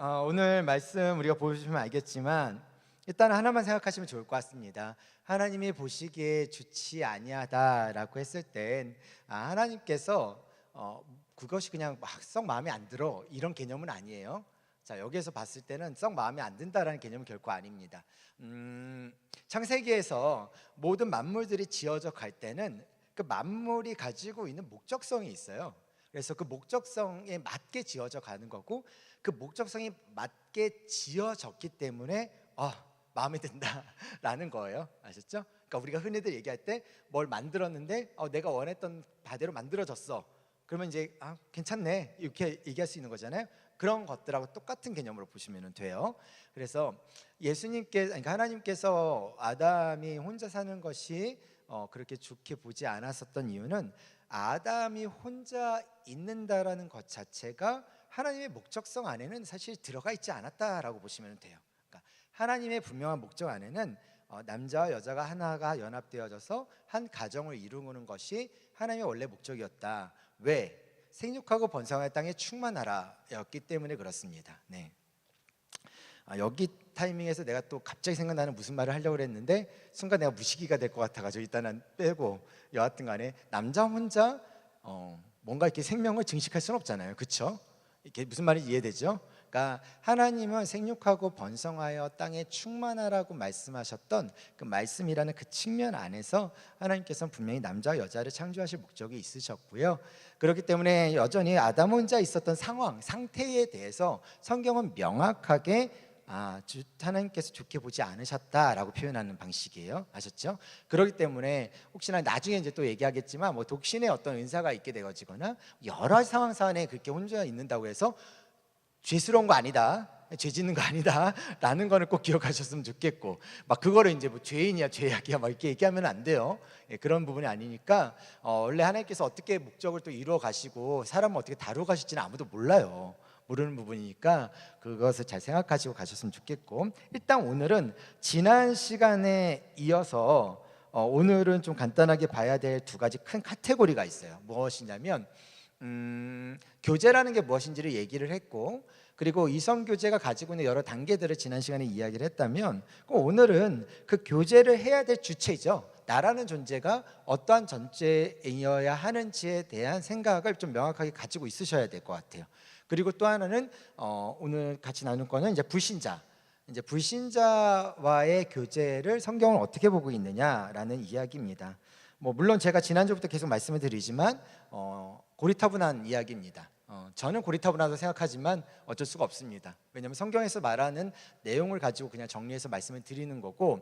오늘 말씀 우리가 보시면 알겠지만 일단 하나만 생각하시면 좋을 것 같습니다. 하나님이 보시기에 좋지 아니하다라고 했을 땐 하나님께서 그것이 그냥 막 썩 마음에 안 들어 이런 개념은 아니에요. 자, 여기에서 봤을 때는 썩 마음에 안 든다라는 개념은 결코 아닙니다. 창세기에서 모든 만물들이 지어져 갈 때는 그 만물이 가지고 있는 목적성이 있어요. 그래서 그 목적성에 맞게 지어져 가는 거고, 그 목적성이 맞게 지어졌기 때문에 마음에 든다라는 거예요. 아셨죠? 그러니까 우리가 흔히들 얘기할 때 뭘 만들었는데 내가 원했던 바대로 만들어졌어. 그러면 이제 괜찮네 이렇게 얘기할 수 있는 거잖아요. 그런 것들하고 똑같은 개념으로 보시면 돼요. 그래서 그러니까 하나님께서 아담이 혼자 사는 것이 그렇게 좋게 보지 않았었던 이유는 아담이 혼자 있는다라는 것 자체가 하나님의 목적성 안에는 사실 들어가 있지 않았다라고 보시면 돼요. 그러니까 하나님의 분명한 목적 안에는 남자와 여자가 하나가 연합되어져서 한 가정을 이루는 것이 하나님의 원래 목적이었다. 왜? 생육하고 번성할 땅에 충만하라였기 때문에 그렇습니다. 네. 여기 타이밍에서 내가 또 갑자기 생각나는 무슨 말을 하려고 그랬는데 순간 내가 무시기가 될 것 같아가지고 일단은 빼고, 여하튼 간에 남자 혼자 뭔가 이렇게 생명을 증식할 수는 없잖아요. 그렇죠? 이게 무슨 말인지 이해되죠? 그러니까 하나님은 생육하고 번성하여 땅에 충만하라고 말씀하셨던 그 말씀이라는 그 측면 안에서 하나님께서는 분명히 남자와 여자를 창조하실 목적이 있으셨고요. 그렇기 때문에 여전히 아담 혼자 있었던 상태에 대해서 성경은 명확하게 하나님께서 좋게 보지 않으셨다라고 표현하는 방식이에요. 아셨죠? 그렇기 때문에 혹시나 나중에 이제 또 얘기하겠지만 독신의 어떤 은사가 있게 되어지거나 여러 상황 안에 그렇게 혼자 있는다고 해서 죄스러운 거 아니다, 죄 짓는 거 아니다 라는 거는 꼭 기억하셨으면 좋겠고, 막 그거를 이제 죄인이야 죄악이야 막 이렇게 얘기하면 안 돼요. 그런 부분이 아니니까 원래 하나님께서 어떻게 목적을 또 이루어 가시고 사람을 어떻게 다루어 가실지는 아무도 몰라요. 모르는 부분이니까 그것을 잘 생각하시고 가셨으면 좋겠고, 일단 오늘은 지난 시간에 이어서 오늘은 좀 간단하게 봐야 될 두 가지 큰 카테고리가 있어요. 무엇이냐면 교제라는 게 무엇인지를 얘기를 했고, 그리고 이성교제가 가지고 있는 여러 단계들을 지난 시간에 이야기를 했다면, 오늘은 그 교제를 해야 될 주체죠. 나라는 존재가 어떠한 존재이어야 하는지에 대한 생각을 좀 명확하게 가지고 있으셔야 될 것 같아요. 그리고 또 하나는 오늘 같이 나눌 거는 이제 불신자와의 교제를 성경은 어떻게 보고 있느냐라는 이야기입니다. 물론 제가 지난주부터 계속 말씀을 드리지만 고리타분한 이야기입니다. 저는 고리타분하다고 생각하지만 어쩔 수가 없습니다. 왜냐하면 성경에서 말하는 내용을 가지고 그냥 정리해서 말씀을 드리는 거고,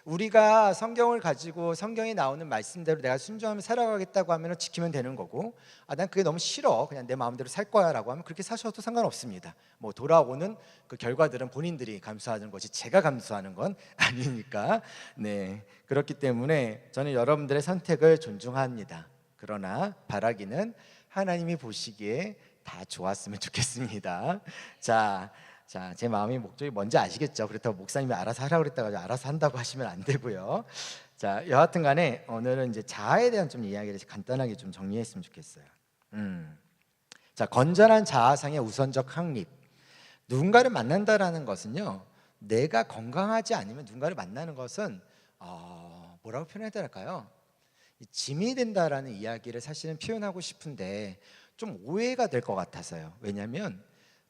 우리가 성경을 가지고 성경에 나오는 말씀대로 내가 순종하며 살아가겠다고 하면 지키면 되는 거고, 난 그게 너무 싫어 그냥 내 마음대로 살 거야 라고 하면 그렇게 사셔도 상관없습니다. 돌아오는 그 결과들은 본인들이 감수하는 것이 제가 감수하는 건 아니니까. 네, 그렇기 때문에 저는 여러분들의 선택을 존중합니다. 그러나 바라기는 하나님이 보시기에 다 좋았으면 좋겠습니다. 자, 제 마음의 목적이 뭔지 아시겠죠? 그렇다고 목사님이 알아서 하라고 그랬다가 알아서 한다고 하시면 안 되고요. 자, 여하튼 간에 오늘은 이제 자아에 대한 좀 이야기를 간단하게 좀 정리했으면 좋겠어요. 자, 건전한 자아상의 우선적 확립. 누군가를 만난다라는 것은요, 내가 건강하지 않으면 누군가를 만나는 것은 뭐라고 표현해야 될까요? 짐이 된다라는 이야기를 사실은 표현하고 싶은데 좀 오해가 될 것 같아서요. 왜냐하면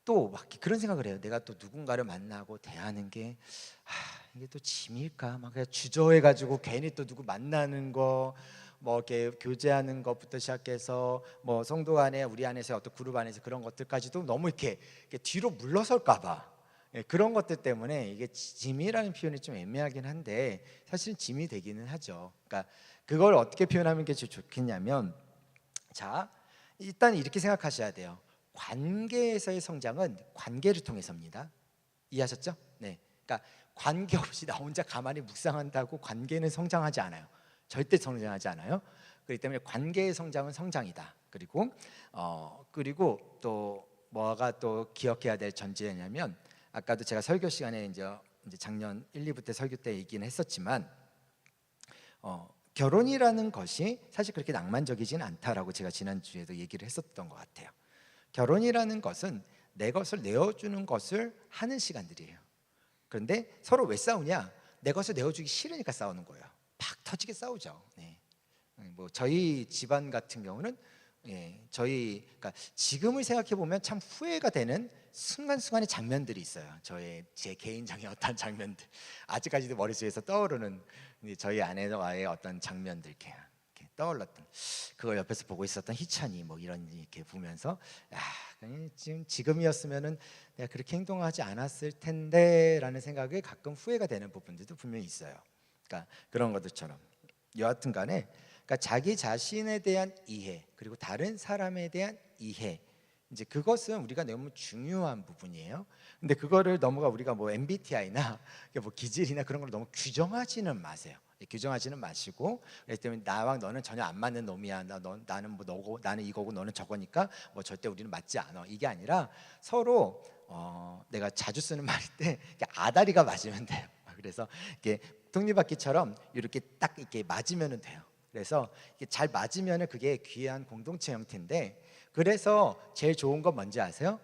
또 막 그런 생각을 해요. 내가 또 누군가를 만나고 대하는 게 이게 또 짐일까? 막 그냥 주저해가지고 괜히 또 누구 만나는 거, 이렇게 교제하는 것부터 시작해서 성도 안에 우리 안에서 어떤 그룹 안에서 그런 것들까지도 너무 이렇게 뒤로 물러설까봐, 그런 것들 때문에 이게 짐이라는 표현이 좀 애매하긴 한데 사실은 짐이 되기는 하죠. 그러니까 그걸 어떻게 표현하는 게 제일 좋겠냐면, 자, 일단 이렇게 생각하셔야 돼요. 관계에서의 성장은 관계를 통해서입니다. 이해하셨죠? 네. 그러니까 관계 없이 나 혼자 가만히 묵상한다고 관계는 성장하지 않아요. 절대 성장하지 않아요. 그렇기 때문에 관계의 성장은 성장이다. 그리고 또 뭐가 또 기억해야 될 전제냐면, 아까도 제가 설교 시간에 이제 작년 1, 2부 때 설교 때 얘기는 했었지만 결혼이라는 것이 사실 그렇게 낭만적이진 않다라고 제가 지난주에도 얘기를 했었던 것 같아요. 결혼이라는 것은 내 것을 내어주는 것을 하는 시간들이에요. 그런데 서로 왜 싸우냐? 내 것을 내어주기 싫으니까 싸우는 거예요. 팍 터지게 싸우죠. 네. 뭐 저희 집안 같은 경우는 그러니까 지금을 생각해 보면 참 후회가 되는 순간순간의 장면들이 있어요. 제 개인적인 어떤 장면들, 아직까지도 머릿속에서 떠오르는 저희 아내와의 어떤 장면들 이렇게 떠올랐던, 그걸 옆에서 보고 있었던 희찬이 뭐 이런 이렇게 보면서 지금이었으면은 내가 그렇게 행동하지 않았을 텐데라는 생각에 가끔 후회가 되는 부분들도 분명히 있어요. 그러니까 그런 것들처럼 여하튼간에 그러니까 자기 자신에 대한 이해 그리고 다른 사람에 대한 이해, 이제 그것은 우리가 너무 중요한 부분이에요. 근데 그거를 너무가 우리가 뭐 MBTI나 뭐 기질이나 그런 걸 너무 규정하지는 마세요. 규정하지는 마시고, 그렇기 때문에 나와 너는 전혀 안 맞는 놈이야. 나는 뭐 너고 나는 이거고 너는 저거니까 뭐 절대 우리는 맞지 않아. 이게 아니라 서로 내가 자주 쓰는 말인데 아다리가 맞으면 돼요. 그래서 이게 톱니바퀴처럼 이렇게 딱 이렇게 맞으면 돼요. 그래서 이게 잘 맞으면 그게 귀한 공동체 형태인데, 그래서 제일 좋은 건 뭔지 아세요?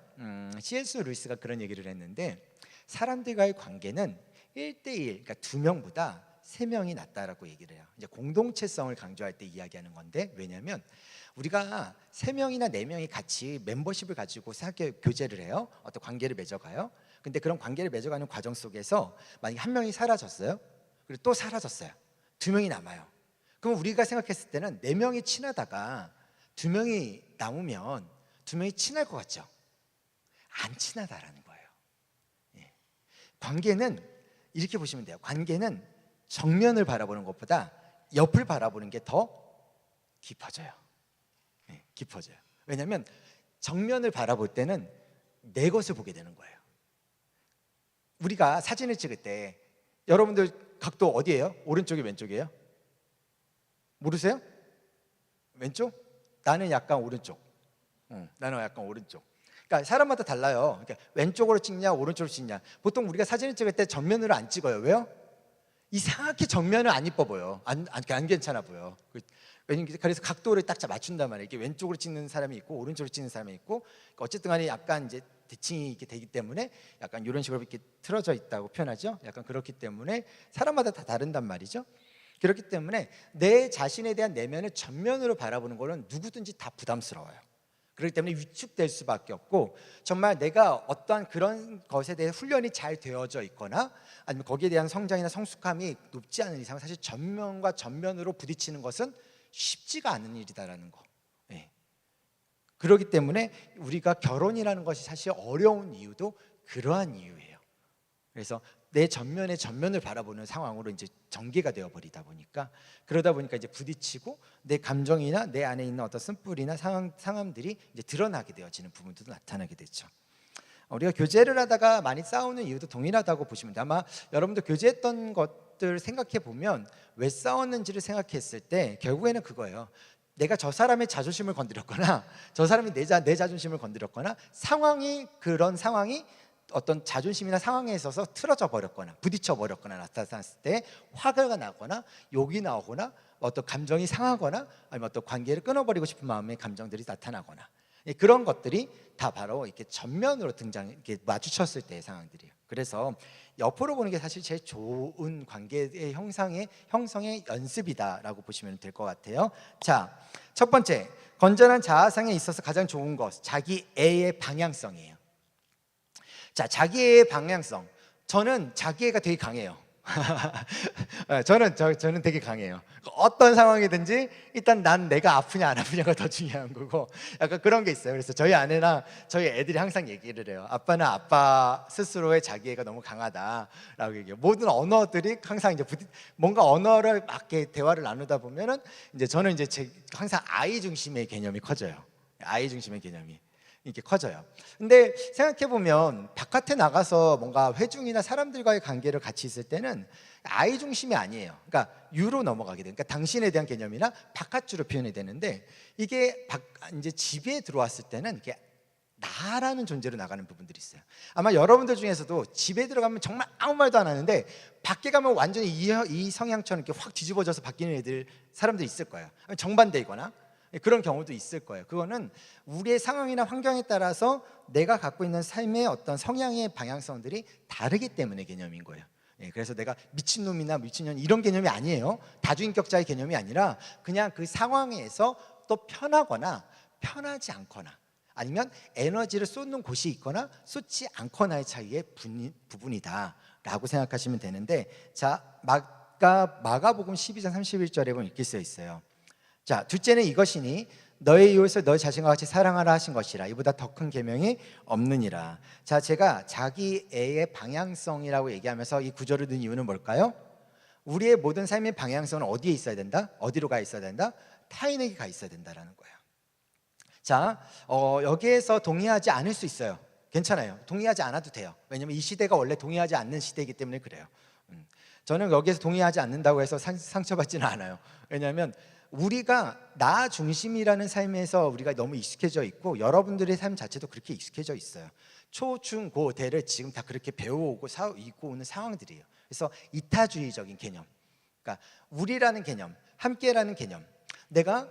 C.S. 루이스가 그런 얘기를 했는데, 사람들과의 관계는 1대1, 그러니까 2명보다 3명이 낫다라고 얘기를 해요. 이제 공동체성을 강조할 때 이야기하는 건데, 왜냐하면 우리가 3명이나 4명이 같이 멤버십을 가지고 교제를 해요. 어떤 관계를 맺어가요. 근데 그런 관계를 맺어가는 과정 속에서 만약에 한 명이 사라졌어요. 그리고 또 사라졌어요. 2명이 남아요. 그럼 우리가 생각했을 때는 4명이 친하다가 2명이 남으면 2명이 친할 것 같죠? 안 친하다라는 거예요. 관계는 이렇게 보시면 돼요. 관계는 정면을 바라보는 것보다 옆을 바라보는 게 더 깊어져요. 깊어져요. 왜냐하면 정면을 바라볼 때는 내 것을 보게 되는 거예요. 우리가 사진을 찍을 때 여러분들 각도 어디예요? 오른쪽이 왼쪽이에요? 모르세요? 왼쪽? 나는 약간 오른쪽. 나는 약간 오른쪽. 그러니까 사람마다 달라요. 그러니까 왼쪽으로 찍냐 오른쪽으로 찍냐. 보통 우리가 사진을 찍을 때 정면으로 안 찍어요. 왜요? 이상하게 정면은 안 이뻐 보여. 안 괜찮아 보여. 그래서 각도를 딱 맞춘단 말이에요. 이게 왼쪽으로 찍는 사람이 있고 오른쪽으로 찍는 사람이 있고, 그러니까 어쨌든 간에 약간 이제 대칭이 이렇게 되기 때문에 약간 이런 식으로 이렇게 틀어져 있다고 표현하죠. 약간 그렇기 때문에 사람마다 다 다른단 말이죠. 그렇기 때문에 내 자신에 대한 내면을 전면으로 바라보는 거는 누구든지 다 부담스러워요. 그렇기 때문에 위축될 수밖에 없고, 정말 내가 어떠한 그런 것에 대해 훈련이 잘 되어져 있거나 아니면 거기에 대한 성장이나 성숙함이 높지 않은 이상 사실 전면과 전면으로 부딪히는 것은 쉽지가 않은 일이다라는 거. 그렇기 때문에 우리가 결혼이라는 것이 사실 어려운 이유도 그러한 이유예요. 그래서 내 전면을 바라보는 상황으로 이제 전개가 되어버리다 보니까, 그러다 보니까 이제 부딪히고 내 감정이나 내 안에 있는 어떤 쓴뿌리나 상황들이 이제 드러나게 되어지는 부분도 나타나게 되죠. 우리가 교제를 하다가 많이 싸우는 이유도 동일하다고 보시면 돼요. 아마 여러분도 교제했던 것들 생각해 보면 왜 싸웠는지를 생각했을 때 결국에는 그거예요. 내가 저 사람의 자존심을 건드렸거나 저 사람이 내 자존심을 건드렸거나 그런 상황이 어떤 자존심이나 상황에 있어서 틀어져 버렸거나 부딪혀 버렸거나 나타났을 때 화가 나거나 욕이 나오거나 어떤 감정이 상하거나 아니면 어떤 관계를 끊어버리고 싶은 마음의 감정들이 나타나거나, 그런 것들이 다 바로 이렇게 전면으로 이렇게 마주쳤을 때의 상황들이에요. 그래서 옆으로 보는 게 사실 제일 좋은 관계의 형성의 연습이다라고 보시면 될 것 같아요. 자, 첫 번째, 건전한 자아상에 있어서 가장 좋은 것, 자기애의 방향성이에요. 자, 자기애의 방향성. 저는 자기애가 되게 강해요. 저는 되게 강해요. 어떤 상황이든지 일단 난 내가 아프냐 안 아프냐가 더 중요한 거고, 약간 그런 게 있어요. 그래서 저희 아내나 저희 애들이 항상 얘기를 해요. 아빠는 아빠 스스로의 자기애가 너무 강하다라고 얘기해요. 모든 언어들이 항상 이제 뭔가 언어를 맞게 대화를 나누다 보면은 이제 저는 이제 항상 아이 중심의 개념이 커져요. 아이 중심의 개념이 이렇게 커져요. 근데 생각해보면 바깥에 나가서 뭔가 회중이나 사람들과의 관계를 같이 있을 때는 아이 중심이 아니에요. 그러니까 유로 넘어가게 돼요. 그러니까 당신에 대한 개념이나 바깥주로 표현이 되는데, 이게 이제 집에 들어왔을 때는 이게 나라는 존재로 나가는 부분들이 있어요. 아마 여러분들 중에서도 집에 들어가면 정말 아무 말도 안 하는데 밖에 가면 완전히 이 성향처럼 이렇게 확 뒤집어져서 바뀌는 사람들이 있을 거예요. 정반대이거나 그런 경우도 있을 거예요. 그거는 우리의 상황이나 환경에 따라서 내가 갖고 있는 삶의 어떤 성향의 방향성들이 다르기 때문에 개념인 거예요. 그래서 내가 미친놈이나 미친년 이런 개념이 아니에요. 다주인격자의 개념이 아니라 그냥 그 상황에서 또 편하거나 편하지 않거나 아니면 에너지를 쏟는 곳이 있거나 쏟지 않거나의 차이의 부분이다 라고 생각하시면 되는데, 자, 마가복음 12장 31절에 보면 이렇게 써 있어요. 자, 둘째는 이것이니 너의 이웃을 너의 자신과 같이 사랑하라 하신 것이라. 이보다 더 큰 계명이 없느니라. 자, 제가 자기 애의 방향성이라고 얘기하면서 이 구절을 넣은 이유는 뭘까요? 우리의 모든 삶의 방향성은 어디에 있어야 된다? 어디로 가 있어야 된다? 타인에게 가 있어야 된다라는 거예요. 자, 여기에서 동의하지 않을 수 있어요. 괜찮아요. 동의하지 않아도 돼요. 왜냐면 이 시대가 원래 동의하지 않는 시대이기 때문에 그래요. 저는 여기에서 동의하지 않는다고 해서 상처받지는 않아요. 왜냐하면 우리가 나 중심이라는 삶에서 우리가 너무 익숙해져 있고 여러분들의 삶 자체도 그렇게 익숙해져 있어요. 초, 중, 고, 대를 지금 다 그렇게 배워오고 있고 오는 상황들이에요. 그래서 이타주의적인 개념, 그러니까 우리라는 개념, 함께라는 개념, 내가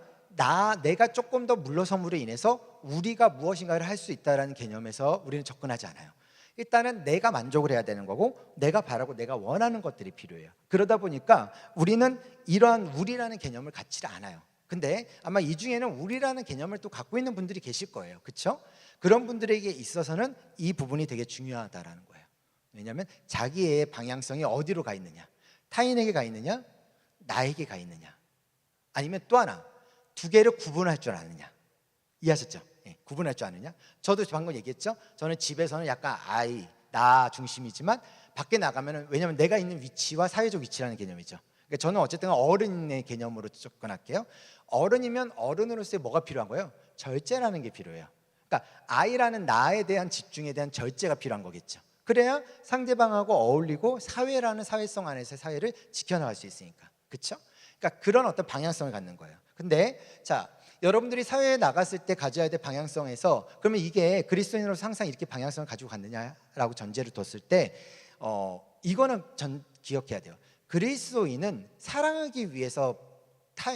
조금 더 물러섬으로 인해서 우리가 무엇인가를 할 수 있다는 개념에서 우리는 접근하지 않아요. 일단은 내가 만족을 해야 되는 거고 내가 바라고 내가 원하는 것들이 필요해요. 그러다 보니까 우리는 이러한 우리라는 개념을 갖지 않아요. 근데 아마 이 중에는 우리라는 개념을 또 갖고 있는 분들이 계실 거예요. 그렇죠? 그런 분들에게 있어서는 이 부분이 되게 중요하다라는 거예요. 왜냐하면 자기의 방향성이 어디로 가 있느냐, 타인에게 가 있느냐, 나에게 가 있느냐, 아니면 또 하나 두 개를 구분할 줄 아느냐. 이해하셨죠? 구분할 줄 아느냐. 저도 방금 얘기했죠. 저는 집에서는 약간 나 중심이지만 밖에 나가면은, 왜냐하면 내가 있는 위치와 사회적 위치라는 개념이죠. 그러니까 저는 어쨌든 어른의 개념으로 접근할게요. 어른이면 어른으로서의 뭐가 필요한 거예요? 절제라는 게 필요해요. 그러니까 아이라는 나에 대한 집중에 대한 절제가 필요한 거겠죠. 그래야 상대방하고 어울리고 사회라는 사회성 안에서의 사회를 지켜나갈 수 있으니까. 그렇죠? 그러니까 그런 어떤 방향성을 갖는 거예요. 근데 자, 여러분들이 사회에 나갔을 때 가져야 될 방향성에서, 그러면 이게 그리스도인으로서 항상 이렇게 방향성을 가지고 갔느냐라고 전제를 뒀을 때 이거는 기억해야 돼요. 그리스도인은 사랑하기 위해서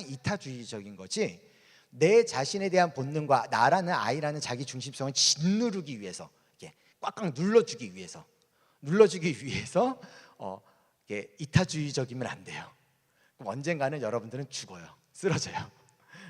이타주의적인 거지, 내 자신에 대한 본능과 나라는 아이라는 자기 중심성을 짓누르기 위해서, 이렇게 꽉꽉 눌러주기 위해서 이게 이타주의적이면 안 돼요. 그럼 언젠가는 여러분들은 죽어요. 쓰러져요.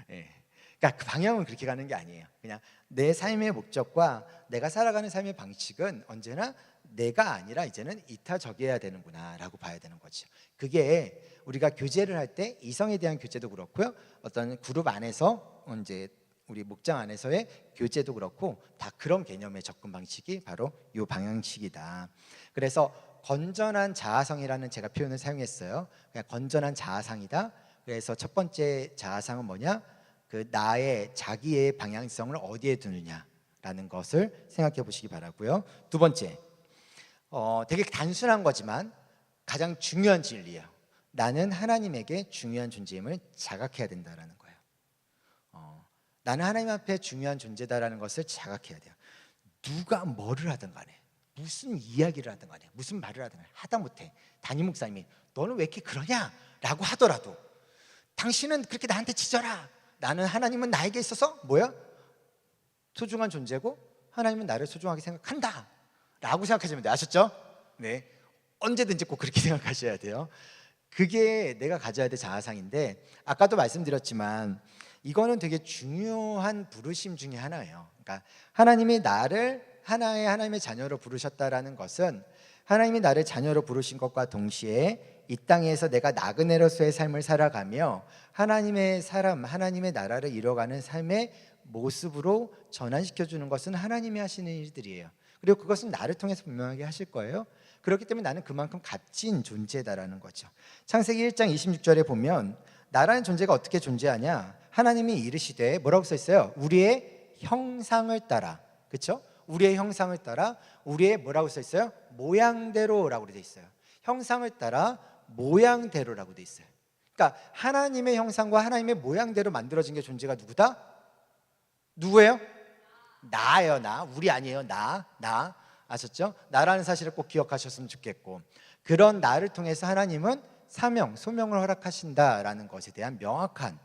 그러니까 그 방향은 그렇게 가는 게 아니에요. 그냥 내 삶의 목적과 내가 살아가는 삶의 방식은 언제나 내가 아니라 이제는 이타적이어야 되는구나 라고 봐야 되는 거죠. 그게 우리가 교제를 할 때 이성에 대한 교제도 그렇고요, 어떤 그룹 안에서 이제 우리 목장 안에서의 교제도 그렇고 다 그런 개념의 접근 방식이 바로 이 방향식이다. 그래서 건전한 자아성이라는 제가 표현을 사용했어요. 그냥 건전한 자아상이다. 그래서 첫 번째 자아상은 뭐냐? 그 나의 자기의 방향성을 어디에 두느냐라는 것을 생각해 보시기 바라고요. 두 번째, 되게 단순한 거지만 가장 중요한 진리예요. 나는 하나님에게 중요한 존재임을 자각해야 된다라는 거예요. 나는 하나님 앞에 중요한 존재다라는 것을 자각해야 돼요. 누가 뭐를 하든 간에, 무슨 이야기를 하든 간에, 무슨 말을 하든 간에, 하다못해 담임 목사님이 너는 왜 이렇게 그러냐? 라고 하더라도 당신은 그렇게 나한테 짖어라. 나는, 하나님은 나에게 있어서 뭐야? 소중한 존재고 하나님은 나를 소중하게 생각한다 라고 생각하시면 돼요. 아셨죠? 네, 언제든지 꼭 그렇게 생각하셔야 돼요. 그게 내가 가져야 될 자아상인데, 아까도 말씀드렸지만 이거는 되게 중요한 부르심 중에 하나예요. 그러니까 하나님이 나를 하나님의 자녀로 부르셨다라는 것은, 하나님이 나를 자녀로 부르신 것과 동시에 이 땅에서 내가 나그네로서의 삶을 살아가며 하나님의 사람, 하나님의 나라를 이뤄가는 삶의 모습으로 전환시켜주는 것은 하나님이 하시는 일들이에요. 그리고 그것은 나를 통해서 분명하게 하실 거예요. 그렇기 때문에 나는 그만큼 값진 존재다라는 거죠. 창세기 1장 26절에 보면 나라는 존재가 어떻게 존재하냐? 하나님이 이르시되, 뭐라고 써 있어요? 우리의 형상을 따라. 그렇죠? 우리의 형상을 따라, 우리의 뭐라고 써 있어요? 모양대로라고 되어 있어요. 형상을 따라 모양대로라고 되어 있어요. 그러니까 하나님의 형상과 하나님의 모양대로 만들어진 게 존재가 누구다? 누구예요? 나예요. 나. 우리 아니에요. 나. 아셨죠? 나라는 사실을 꼭 기억하셨으면 좋겠고, 그런 나를 통해서 하나님은 사명, 소명을 허락하신다라는 것에 대한 명확한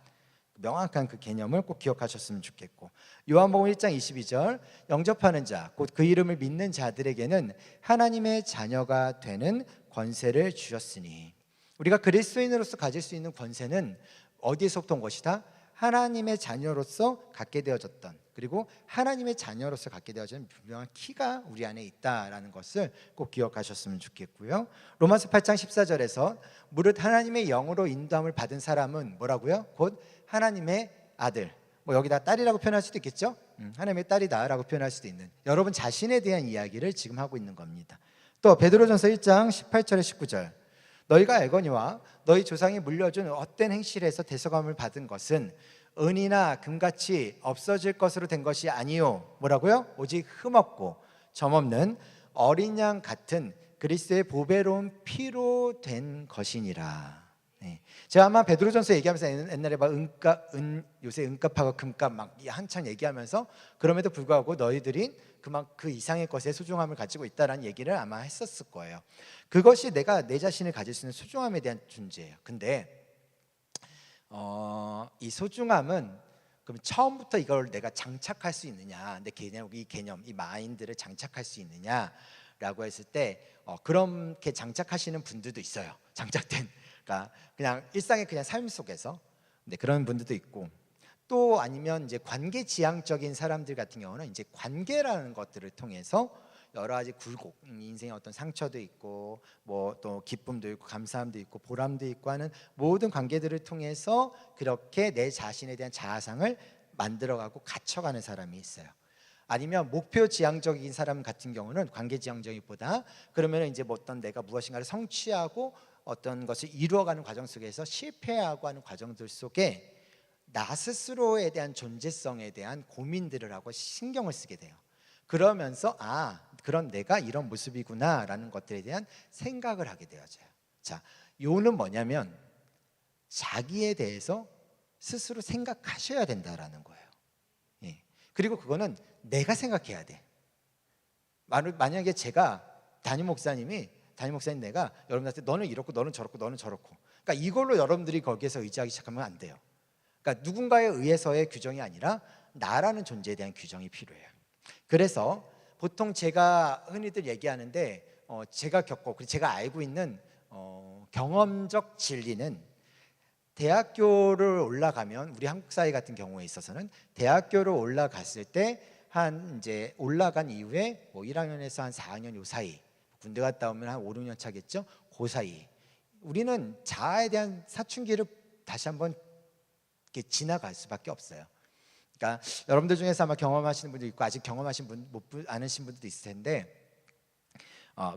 명확한 그 개념을 꼭 기억하셨으면 좋겠고, 요한복음 1장 22절, 영접하는 자 곧 그 이름을 믿는 자들에게는 하나님의 자녀가 되는 권세를 주셨으니, 우리가 그리스도인으로서 가질 수 있는 권세는 어디에서부터 온 것이다? 하나님의 자녀로서 갖게 되어졌던, 그리고 하나님의 자녀로서 갖게 되어진 분명한 키가 우리 안에 있다라는 것을 꼭 기억하셨으면 좋겠고요. 로마서 8장 14절에서 무릇 하나님의 영으로 인도함을 받은 사람은 뭐라고요? 곧 하나님의 아들, 뭐 여기다 딸이라고 표현할 수도 있겠죠. 하나님의 딸이다라고 표현할 수도 있는, 여러분 자신에 대한 이야기를 지금 하고 있는 겁니다. 또 베드로전서 1장 18절에 19절, 너희가 알거니와 너희 조상이 물려준 헛된 행실에서 대속함을 받은 것은 은이나 금같이 없어질 것으로 된 것이 아니요, 뭐라고요? 오직 흠없고 점없는 어린 양 같은 그리스도의 보배로운 피로 된 것이니라. 네. 제가 아마 베드로전서 얘기하면서 옛날에 막 요새 은값하고 금값 막 한창 얘기하면서, 그럼에도 불구하고 너희들이 그 이상의 것에 소중함을 가지고 있다라는 얘기를 아마 했었을 거예요. 그것이 내가 내 자신을 가질 수 있는 소중함에 대한 존재예요. 근데 이 소중함은 그럼 처음부터 이걸 내가 장착할 수 있느냐, 내 개념, 이 마인드를 장착할 수 있느냐라고 했을 때 그렇게 장착하시는 분들도 있어요. 장착된, 그러니까 그냥 일상의 그냥 삶 속에서, 네, 그런 분들도 있고, 또 아니면 이제 관계 지향적인 사람들 같은 경우는 이제 관계라는 것들을 통해서 여러 가지 굴곡, 인생의 어떤 상처도 있고, 뭐 또 기쁨도 있고, 감사함도 있고, 보람도 있고 하는 모든 관계들을 통해서 그렇게 내 자신에 대한 자아상을 만들어가고 갖춰가는 사람이 있어요. 아니면 목표 지향적인 사람 같은 경우는 관계 지향적이보다, 그러면 이제 뭐 어떤 내가 무엇인가를 성취하고 어떤 것을 이루어가는 과정 속에서 실패하고 하는 과정들 속에 나 스스로에 대한 존재성에 대한 고민들을 하고 신경을 쓰게 돼요. 그러면서 그럼 내가 이런 모습이구나라는 것들에 대한 생각을 하게 되어져요. 자, 요는 뭐냐면 자기에 대해서 스스로 생각하셔야 된다라는 거예요. 예. 그리고 그거는 내가 생각해야 돼. 만약에 제가 담임 목사님 내가 여러분한테 너는 이렇고 너는 저렇고 너는 저렇고, 그러니까 이걸로 여러분들이 거기에서 의지하기 시작하면 안 돼요. 그러니까 누군가에 의해서의 규정이 아니라 나라는 존재에 대한 규정이 필요해요. 그래서 보통 제가 흔히들 얘기하는데 제가 겪고 그리고 제가 알고 있는 경험적 진리는, 대학교를 올라가면, 우리 한국 사회 같은 경우에 있어서는 대학교를 올라갔을 때 한 이제 올라간 이후에 뭐 1학년에서 한 4학년 요 사이, 군대 갔다 오면 한 5, 6년 차겠죠. 그 사이 우리는 자아에 대한 사춘기를 다시 한번 이렇게 지나갈 수밖에 없어요. 그러니까 여러분들 중에서 아마 경험하시는 분도 있고 아직 경험하신 분 못 아시는 분들도 있을 텐데,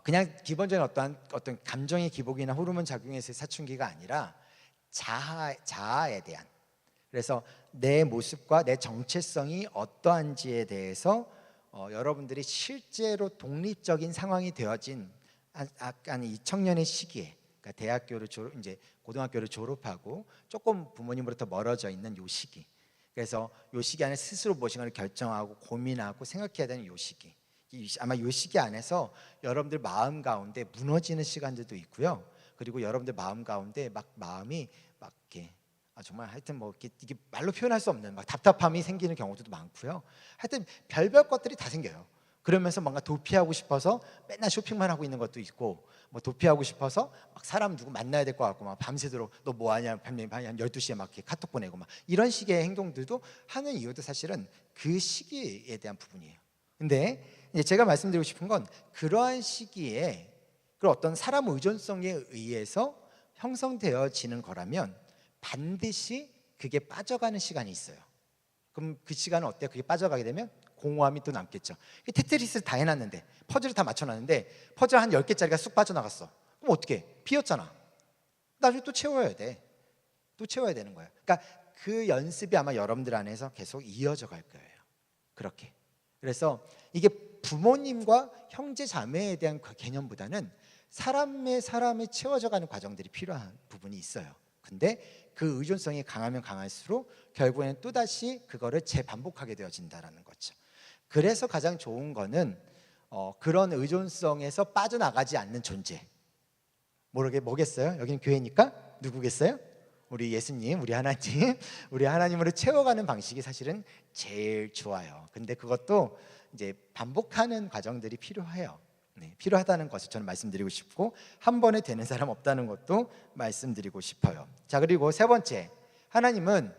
그냥 기본적인 어떤 감정의 기복이나 호르몬 작용에서의 사춘기가 아니라 자아에 대한, 그래서 내 모습과 내 정체성이 어떠한지에 대해서 여러분들이 실제로 독립적인 상황이 되어진 약간 이 청년의 시기에, 그러니까 대학교를 이제 고등학교를 졸업하고 조금 부모님으로부터 멀어져 있는 요 시기, 그래서 요 시기 안에 스스로 무엇인가를 결정하고 고민하고 생각해야 되는 요 시기, 아마 요 시기 안에서 여러분들 마음 가운데 무너지는 시간들도 있고요. 그리고 여러분들 마음 가운데 마음이 이렇게 정말 하여튼 뭐 이게 말로 표현할 수 없는 답답함이 생기는 경우도 많고요. 하여튼 별별 것들이 다 생겨요. 그러면서 뭔가 도피하고 싶어서 맨날 쇼핑만 하고 있는 것도 있고, 뭐 도피하고 싶어서 막 사람 누구 만나야 될 것 같고 막 밤새도록 너 뭐 하냐, 밤 12시에 막 이렇게 카톡 보내고 막 이런 식의 행동들도 하는 이유도 사실은 그 시기에 대한 부분이에요. 근데 이제 제가 말씀드리고 싶은 건, 그러한 시기에 그 어떤 사람 의존성에 의해서 형성되어지는 거라면 반드시 그게 빠져가는 시간이 있어요. 그럼 그 시간은 어때요? 그게 빠져가게 되면 공허함이 또 남겠죠. 테트리스를 다 해놨는데, 퍼즐을 다 맞춰놨는데 퍼즐 한 10개짜리가 쑥 빠져나갔어. 그럼 어떻게 해? 비었잖아. 나중에 또 채워야 돼. 또 채워야 되는 거예요. 그러니까 그 연습이 아마 여러분들 안에서 계속 이어져 갈 거예요. 그렇게. 그래서 이게 부모님과 형제 자매에 대한 개념보다는 사람의 채워져가는 과정들이 필요한 부분이 있어요. 근데 그 의존성이 강하면 강할수록 결국에는 또다시 그거를 재반복하게 되어진다는 거죠. 그래서 가장 좋은 거는 그런 의존성에서 빠져나가지 않는 존재. 뭐겠어요? 여기는 교회니까 누구겠어요? 우리 예수님, 우리 하나님, 우리 하나님으로 채워가는 방식이 사실은 제일 좋아요. 근데 그것도 이제 반복하는 과정들이 필요해요. 네, 필요하다는 것을 저는 말씀드리고 싶고, 한 번에 되는 사람 없다는 것도 말씀드리고 싶어요. 자, 그리고 세 번째, 하나님은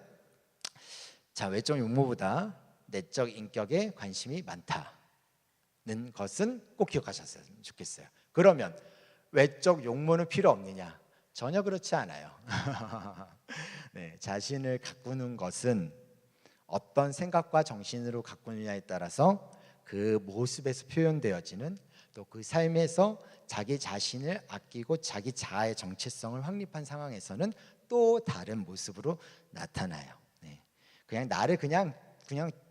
외적 용모보다 내적 인격에 관심이 많다는 것은 꼭 기억하셨으면 좋겠어요. 그러면 외적 용모는 필요 없느냐? 전혀 그렇지 않아요. 네, 자신을 가꾸는 것은 어떤 생각과 정신으로 가꾸느냐에 따라서 그 모습에서 표현되어지는, 또 그 삶에서 자기 자신을 아끼고 자기 자아의 정체성을 확립한 상황에서는 또 다른 모습으로 나타나요. 네. 그냥 나를 그냥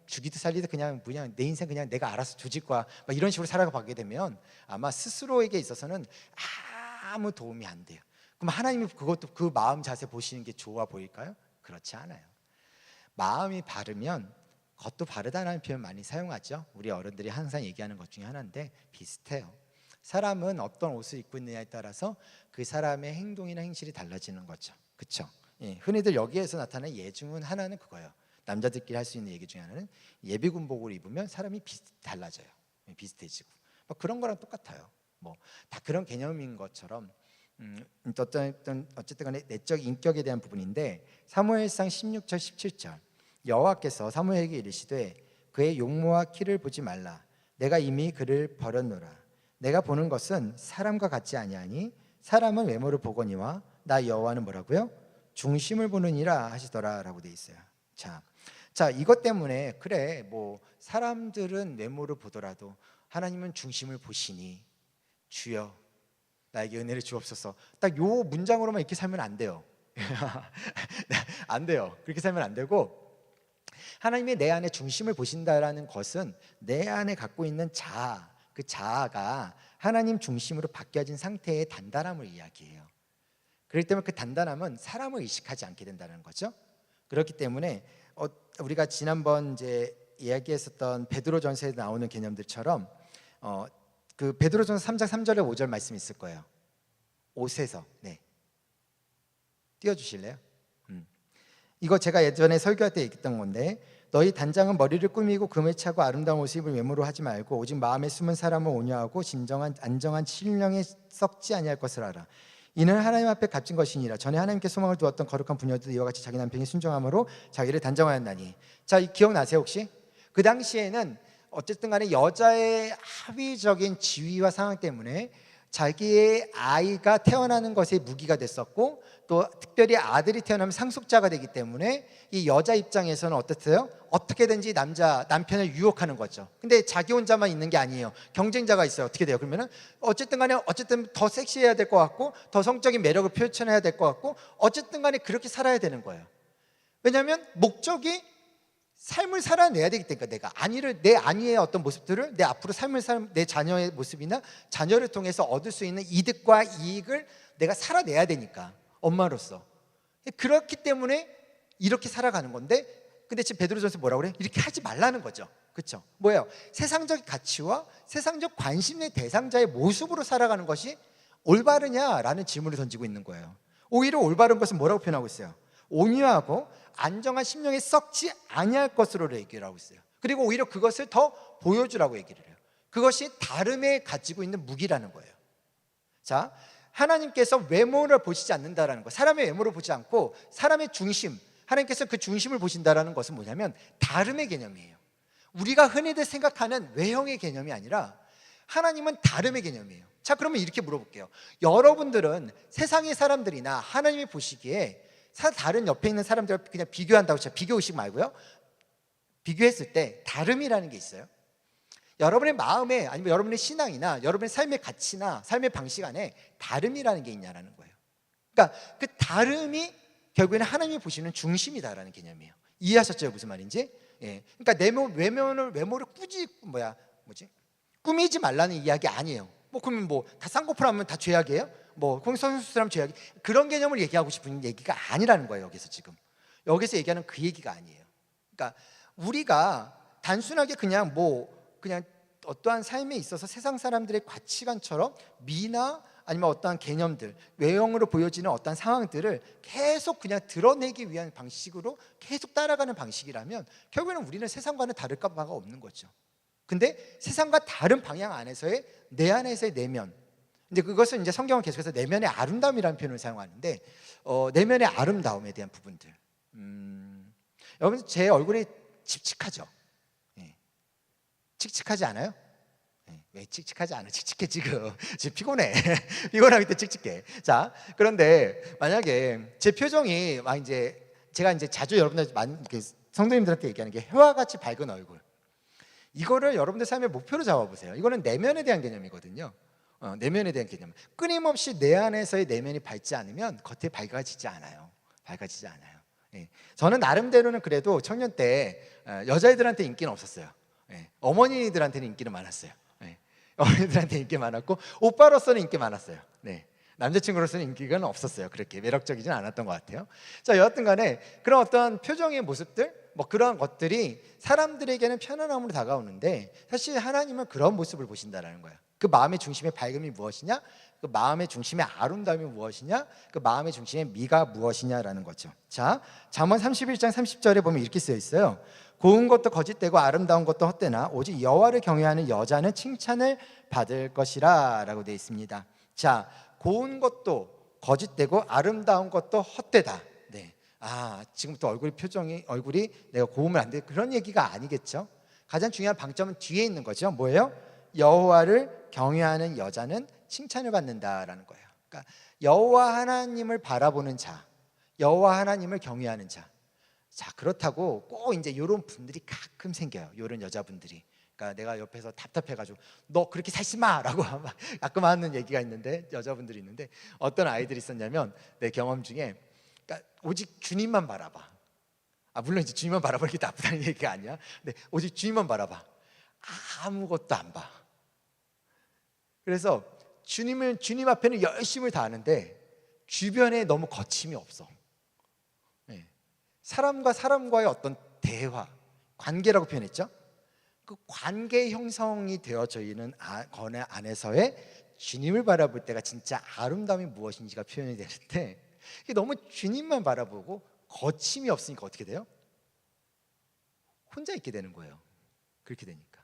죽이듯 살리듯 그냥 내 인생 그냥 내가 알아서 조질 거야, 막 이런 식으로 살아가게 되면 아마 스스로에게 있어서는 아무 도움이 안 돼요. 그럼 하나님이 그것도 그 마음 자세 보시는 게 좋아 보일까요? 그렇지 않아요. 마음이 바르면 겉도 바르다는 표현 많이 사용하죠. 우리 어른들이 항상 얘기하는 것 중에 하나인데 비슷해요. 사람은 어떤 옷을 입고 있느냐에 따라서 그 사람의 행동이나 행실이 달라지는 거죠. 그렇죠? 예, 흔히들 여기에서 나타나는 예 중은 하나는 그거예요. 남자들끼리 할 수 있는 얘기 중에 하나는 예비군복을 입으면 사람이 달라져요. 비슷해지고 뭐 그런 거랑 똑같아요. 뭐 다 그런 개념인 것처럼 어쨌든 간에 내적 인격에 대한 부분인데, 사무엘상 16절 17절 여호와께서 사무엘에게 이르시되 그의 용모와 키를 보지 말라. 내가 이미 그를 버렸노라. 내가 보는 것은 사람과 같지 아니하니 사람은 외모를 보거니와 나 여호와는 뭐라고요? 중심을 보느니라 하시더라라고 돼 있어요. 자, 이것 때문에 그래 뭐 사람들은 외모를 보더라도 하나님은 중심을 보시니 주여 나에게 은혜를 주옵소서. 딱 요 문장으로만 이렇게 살면 안 돼요. 안 돼요. 그렇게 살면 안 되고, 하나님이 내 안에 중심을 보신다라는 것은 내 안에 갖고 있는 자아, 그 자아가 하나님 중심으로 바뀌어진 상태의 단단함을 이야기해요. 그렇기 때문에 그 단단함은 사람을 의식하지 않게 된다는 거죠. 그렇기 때문에 우리가 지난번 이제 이야기했었던 베드로전서에 나오는 개념들처럼 그 베드로전서 3장 3절에 5절 말씀 있을 거예요. 옷에서 띄워주실래요? 이거 제가 예전에 설교할 때 얘기했던 건데, 너희 단장은 머리를 꾸미고 금을 차고 아름다운 옷을 입을 외모로 하지 말고 오직 마음에 숨은 사람을 온유하고 진정한 안정한 신령에 썩지 아니할 것을 알아. 이는 하나님 앞에 값진 것이니라. 전에 하나님께 소망을 두었던 거룩한 부녀도 이와 같이 자기 남편이 순종함으로 자기를 단정하였나니. 자, 기억나세요 혹시? 그 당시에는 어쨌든 간에 여자의 합의적인 지위와 상황 때문에 자기의 아이가 태어나는 것에 무기가 됐었고, 또 특별히 아들이 태어나면 상속자가 되기 때문에 이 여자 입장에서는 어땠어요? 어떻게든지 남편을 유혹하는 거죠. 근데 자기 혼자만 있는 게 아니에요. 경쟁자가 있어요. 어떻게 돼요? 그러면은 어쨌든 간에 더 섹시해야 될 것 같고, 더 성적인 매력을 표현해야 될 것 같고, 어쨌든 간에 그렇게 살아야 되는 거예요. 왜냐하면 목적이 삶을 살아내야 되기 때문에, 내 안위의 어떤 모습들을 내 앞으로 내 자녀의 모습이나 자녀를 통해서 얻을 수 있는 이득과 이익을 내가 살아내야 되니까, 엄마로서. 그렇기 때문에 이렇게 살아가는 건데, 근데 지금 베드로전서 뭐라고 그래? 이렇게 하지 말라는 거죠. 그렇죠? 뭐예요? 세상적 가치와 세상적 관심의 대상자의 모습으로 살아가는 것이 올바르냐라는 질문을 던지고 있는 거예요. 오히려 올바른 것은 뭐라고 표현하고 있어요? 온유하고 안정한 심령에 썩지 아니할 것으로 얘기를 하고 있어요. 그리고 오히려 그것을 더 보여주라고 얘기를 해요. 그것이 다름에 가지고 있는 무기라는 거예요. 자, 하나님께서 외모를 보시지 않는다라는 거, 사람의 외모를 보지 않고 사람의 중심, 하나님께서 그 중심을 보신다라는 것은 뭐냐면 다름의 개념이에요. 우리가 흔히들 생각하는 외형의 개념이 아니라 하나님은 다름의 개념이에요. 자, 그러면 이렇게 물어볼게요. 여러분들은 세상의 사람들이나 하나님이 보시기에 다른 옆에 있는 사람들과 그냥 비교한다고 해서 비교의식 말고요, 비교했을 때 다름이라는 게 있어요. 여러분의 마음에, 아니면 여러분의 신앙이나 여러분의 삶의 가치나 삶의 방식 안에 다름이라는 게 있냐라는 거예요. 그러니까 그 다름이 결국에는 하나님이 보시는 중심이다라는 개념이에요. 이해하셨죠? 무슨 말인지? 예. 그러니까 외모를 꾸미지 말라는 이야기 아니에요. 그러면 다 쌍꺼풀하면 다 죄악이에요? 성형수술하면 죄악이, 그런 개념을 얘기하고 싶은 얘기가 아니라는 거예요. 여기서 얘기하는 그 얘기가 아니에요. 그러니까 우리가 단순하게 그냥 어떠한 삶에 있어서 세상 사람들의 가치관처럼 미나 아니면 어떠한 개념들, 외형으로 보여지는 어떠한 상황들을 계속 그냥 드러내기 위한 방식으로 계속 따라가는 방식이라면 결국에는 우리는 세상과는 다를 바가 없는 거죠. 근데 세상과 다른 방향 안에서의 내 안에서의 내면, 이제 그것은 이제 성경은 계속해서 내면의 아름다움이라는 표현을 사용하는데, 내면의 아름다움에 대한 부분들. 여러분, 제 얼굴이 칙칙하죠? 예. 칙칙하지 않아요? 예. 왜 칙칙하지 않아? 칙칙해 지금. 지금 피곤해. 피곤하기 때문에 칙칙해. 자, 그런데 만약에 제 표정이 막 이제 제가 이제 자주 여러분들 성도님들한테 얘기하는 게 해와 같이 밝은 얼굴. 이거를 여러분들 삶의 목표로 잡아보세요. 이거는 내면에 대한 개념이거든요. 내면에 대한 개념. 끊임없이 내 안에서의 내면이 밝지 않으면 겉에 밝아지지 않아요. 밝아지지 않아요. 예. 저는 나름대로는 그래도 청년 때 여자애들한테 인기는 없었어요. 예. 어머니들한테는 인기는 많았어요. 예. 어머니들한테 인기 많았고 오빠로서는 인기 많았어요. 네. 남자친구로서는 인기가 없었어요. 그렇게 매력적이진 않았던 것 같아요. 자, 여하튼 간에 그런 어떤 표정의 모습들, 뭐 그런 것들이 사람들에게는 편안함으로 다가오는데 사실 하나님은 그런 모습을 보신다라는 거예요. 그 마음의 중심의 밝음이 무엇이냐? 그 마음의 중심의 아름다움이 무엇이냐? 그 마음의 중심의 미가 무엇이냐라는 거죠. 자, 잠언 31장 30절에 보면 이렇게 쓰여 있어요. 고운 것도 거짓되고 아름다운 것도 헛되나 오직 여호와를 경외하는 여자는 칭찬을 받을 것이라 라고 되어 있습니다. 자, 고운 것도 거짓되고 아름다운 것도 헛되다. 네. 지금부터 얼굴이 내가 고우면 안 돼. 그런 얘기가 아니겠죠. 가장 중요한 방점은 뒤에 있는 거죠. 뭐예요? 여호와를 경외하는 여자는 칭찬을 받는다라는 거예요. 그러니까 여호와 하나님을 바라보는 자, 여호와 하나님을 경외하는 자. 자, 그렇다고 꼭 이제 이런 분들이 가끔 생겨요. 이런 여자분들이. 그러니까 내가 옆에서 답답해가지고 너 그렇게 살지 마라고 가끔 하는 얘기가 있는데, 여자분들이 있는데, 어떤 아이들이 있었냐면 내 경험 중에, 그러니까 오직 주님만 바라봐. 물론 이제 주님만 바라보는 게 나쁘다는 얘기가 아니야. 근데 오직 주님만 바라봐. 아무것도 안 봐. 그래서 주님 앞에는 열심을 다하는데 주변에 너무 거침이 없어. 네. 사람과 사람과의 어떤 대화, 관계라고 표현했죠. 그 관계 형성이 되어져 있는 거래 안에서의 주님을 바라볼 때가 진짜 아름다움이 무엇인지가 표현이 되는데, 이게 너무 주님만 바라보고 거침이 없으니까 어떻게 돼요? 혼자 있게 되는 거예요. 그렇게 되니까.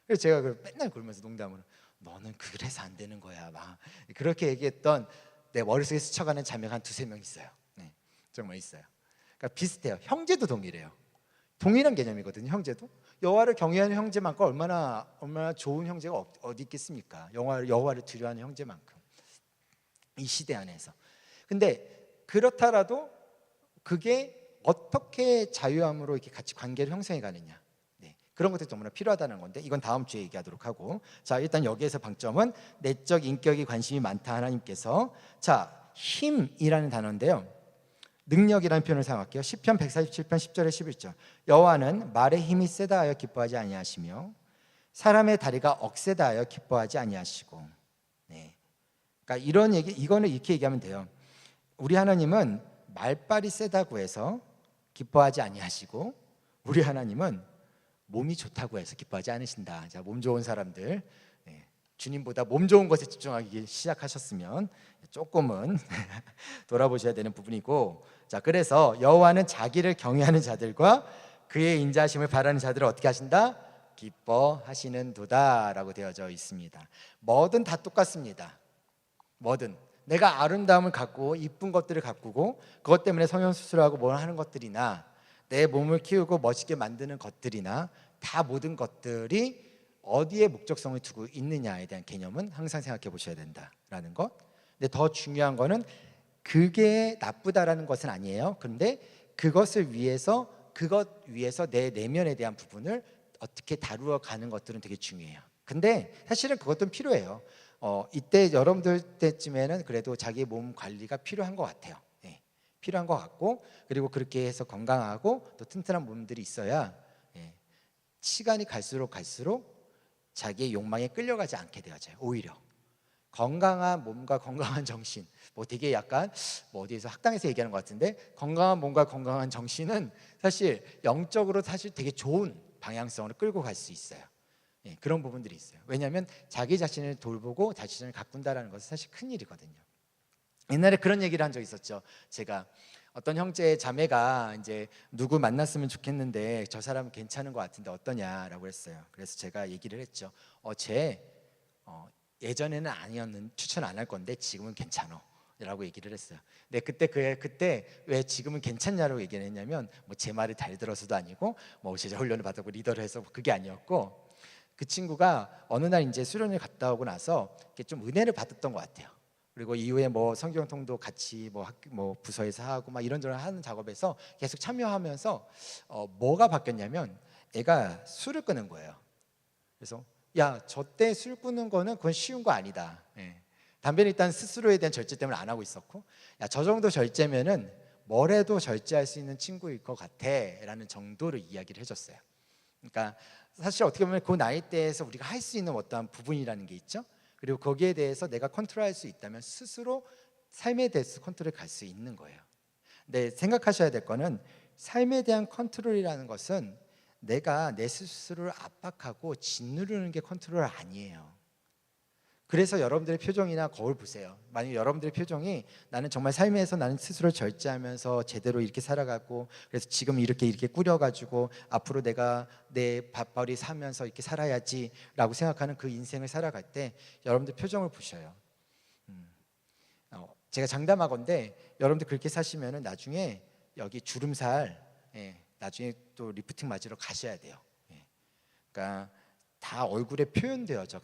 그래서 제가 맨날 그러면서 농담으로 너는 그래서 안 되는 거야 막 그렇게 얘기했던 내 머릿속에 스쳐가는 자매가 한 두세 명 있어요. 네, 정말 있어요. 그러니까 비슷해요. 형제도 동일해요. 동일한 개념이거든요. 형제도 여호와를 경외하는 형제만큼 얼마나 좋은 형제가 어디 있겠습니까? 여호와를 두려워하는 형제만큼 이 시대 안에서. 근데 그렇다라도 그게 어떻게 자유함으로 이렇게 같이 관계를 형성해 가느냐, 그런 것들이 너무나 필요하다는 건데, 이건 다음 주에 얘기하도록 하고, 자, 일단 여기에서 방점은 내적 인격이 관심이 많다 하나님께서. 자, 힘이라는 단어인데요, 능력이라는 표현을 사용할게요. 시편 147편 10절에 11절. 여호와는 말의 힘이 세다 하여 기뻐하지 아니하시며 사람의 다리가 억세다 하여 기뻐하지 아니하시고. 네. 그러니까 이거는 이렇게 얘기하면 돼요. 우리 하나님은 말빨이 세다고 해서 기뻐하지 아니하시고, 우리 하나님은 몸이 좋다고 해서 기뻐하지 않으신다. 자, 몸 좋은 사람들, 주님보다 몸 좋은 것에 집중하기 시작하셨으면 조금은 돌아보셔야 되는 부분이고, 자, 그래서 여호와는 자기를 경외하는 자들과 그의 인자하심을 바라는 자들을 어떻게 하신다? 기뻐하시는도다라고 되어져 있습니다. 뭐든 다 똑같습니다. 뭐든 내가 아름다움을 갖고 이쁜 것들을 가꾸고 그것 때문에 성형수술하고 뭘 하는 것들이나 내 몸을 키우고 멋있게 만드는 것들이나 다 모든 것들이 어디에 목적성을 두고 있느냐에 대한 개념은 항상 생각해 보셔야 된다라는 것. 근데 더 중요한 거는 그게 나쁘다라는 것은 아니에요. 그런데 그것 위해서 내 내면에 대한 부분을 어떻게 다루어 가는 것들은 되게 중요해요. 근데 사실은 그것도 필요해요. 이때 여러분들 때쯤에는 그래도 자기 몸 관리가 필요한 것 같아요. 필요한 것 같고, 그리고 그렇게 해서 건강하고 또 튼튼한 몸들이 있어야 시간이 갈수록 자기의 욕망에 끌려가지 않게 되어져요. 오히려 건강한 몸과 건강한 정신, 뭐 되게 약간 어디에서 학당에서 얘기하는 것 같은데, 건강한 몸과 건강한 정신은 사실 영적으로 사실 되게 좋은 방향성으로 끌고 갈 수 있어요. 예, 그런 부분들이 있어요. 왜냐하면 자기 자신을 돌보고 자기 자신을 가꾼다라는 것은 사실 큰 일이거든요. 옛날에 그런 얘기를 한 적 있었죠. 제가 어떤 형제 자매가 이제 누구 만났으면 좋겠는데 저 사람 괜찮은 것 같은데 어떠냐라고 했어요. 그래서 제가 얘기를 했죠. 쟤 예전에는 아니었는 추천 안 할 건데 지금은 괜찮어 라고 얘기를 했어요. 근데 그때 왜 지금은 괜찮냐고 얘기를 했냐면 뭐 제 말을 잘 들어서도 아니고 뭐 제자 훈련을 받았고 리더를 해서 그게 아니었고, 그 친구가 어느 날 이제 수련을 갔다 오고 나서 이렇게 좀 은혜를 받았던 것 같아요. 그리고 이후에 뭐 성경통도 같이 뭐 부서에서 하고 막 이런저런 하는 작업에서 계속 참여하면서 뭐가 바뀌었냐면 애가 술을 끊은 거예요. 그래서 야, 저 때 술 끊는 거는 그건 쉬운 거 아니다. 예. 담배는 일단 스스로에 대한 절제 때문에 안 하고 있었고, 야, 저 정도 절제면은 뭘 해도 절제할 수 있는 친구일 것 같아라는 정도로 이야기를 해줬어요. 그러니까 사실 어떻게 보면 그 나이대에서 우리가 할 수 있는 어떠한 부분이라는 게 있죠. 그리고 거기에 대해서 내가 컨트롤할 수 있다면 스스로 삶에 대해서 컨트롤 갈 수 있는 거예요. 근데 생각하셔야 될 거는 삶에 대한 컨트롤이라는 것은 내가 내 스스로를 압박하고 짓누르는 게 컨트롤 아니에요. 그래서 여러분들의 표정이나 거울 보세요. 만약 여러분들의 표정이 나는 정말 삶에서 나는 스스로 절제하면서 제대로 이렇게 살아가고, 그래서 지금 이렇게 꾸려가지고 앞으로 내가 내 밥벌이 사면서 이렇게 살아야지라고 생각하는 그 인생을 살아갈 때 여러분들 표정을 보셔요. 제가 장담하건대 여러분들 그렇게 사시면은 나중에 여기 주름살, 나중에 또 리프팅 맞으러 가셔야 돼요. 그러니까 다 얼굴에 표현되어져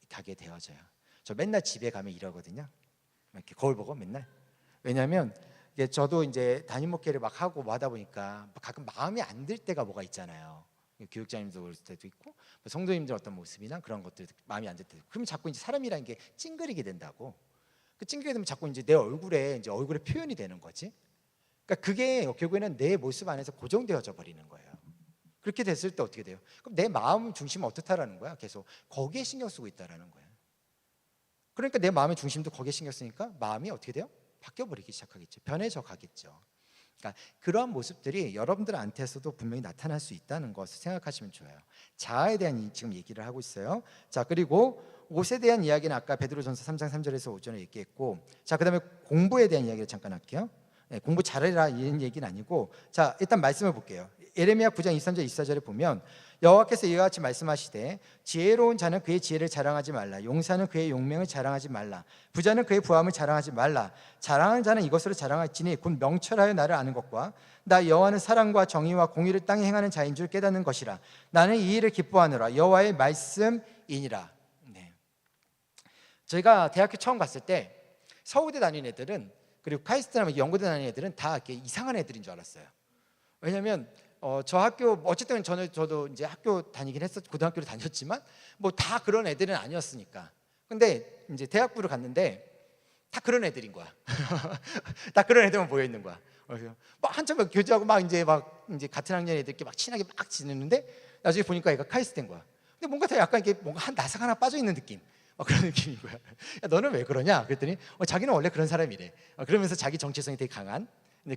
가게 되어져요. 저 맨날 집에 가면 이러거든요. 이렇게 거울 보고 맨날. 왜냐하면 이게 저도 이제 담임 목회를 막 하고 뭐 하다 보니까 가끔 마음에 안 들 때가 뭐가 있잖아요. 교육자님도 그럴 때도 있고 성도님들 어떤 모습이나 그런 것들 마음에 안 들 때도 있고. 그러면 자꾸 이제 사람이라는 게 찡그리게 된다고. 그 찡그리게 되면 자꾸 이제 내 얼굴에 표현이 되는 거지. 그러니까 그게 결국에는 내 모습 안에서 고정되어져 버리는 거예요. 그렇게 됐을 때 어떻게 돼요? 그럼 내 마음 중심은 어떻다라는 거야? 계속 거기에 신경 쓰고 있다라는 거야. 그러니까 내 마음의 중심도 거기에 신경 쓰니까 마음이 어떻게 돼요? 바뀌어 버리기 시작하겠죠. 변해져 가겠죠. 그러니까 그러한 모습들이 여러분들한테서도 분명히 나타날 수 있다는 것을 생각하시면 좋아요. 자아에 대한 지금 얘기를 하고 있어요. 자, 그리고 옷에 대한 이야기는 아까 베드로전서 3장 3절에서 5절에 얘기했고, 자, 그다음에 공부에 대한 이야기를 잠깐 할게요. 공부 잘해라 이런 얘기는 아니고, 자, 일단 말씀을 볼게요. 예레미야 9장 23절 24절에 보면 여호와께서 이와 같이 말씀하시되 지혜로운 자는 그의 지혜를 자랑하지 말라, 용사는 그의 용맹을 자랑하지 말라, 부자는 그의 부함을 자랑하지 말라. 자랑하는 자는 이것으로 자랑할지니 곧 명철하여 나를 아는 것과 나 여호와는 사랑과 정의와 공의를 땅에 행하는 자인 줄 깨닫는 것이라. 나는 이 일을 기뻐하노라. 여호와의 말씀이니라. 네. 저희가 대학교 처음 갔을 때 서울대 다니는 애들은, 그리고 카이스트나 연고대 다니는 애들은 다 이렇게 이상한 애들인 줄 알았어요. 왜냐하면 저 학교 어쨌든 저도 이제 학교 다니긴 했었, 고등학교를 다녔지만 뭐 다 그런 애들은 아니었으니까. 근데 이제 대학부를 갔는데 다 그런 애들인 거야. 다 그런 애들만 모여 있는 거야. 그래서 막 한참 교제하고 막 이제 같은 학년 애들끼리 막 친하게 막 지내는데 나중에 보니까 얘가 카이스트인 거야. 근데 뭔가 다 약간 이게 뭔가 한 나사가 하나 빠져 있는 느낌. 그런 느낌인 거야. 야, 너는 왜 그러냐? 그랬더니 자기는 원래 그런 사람이래. 그러면서 자기 정체성이 되게 강한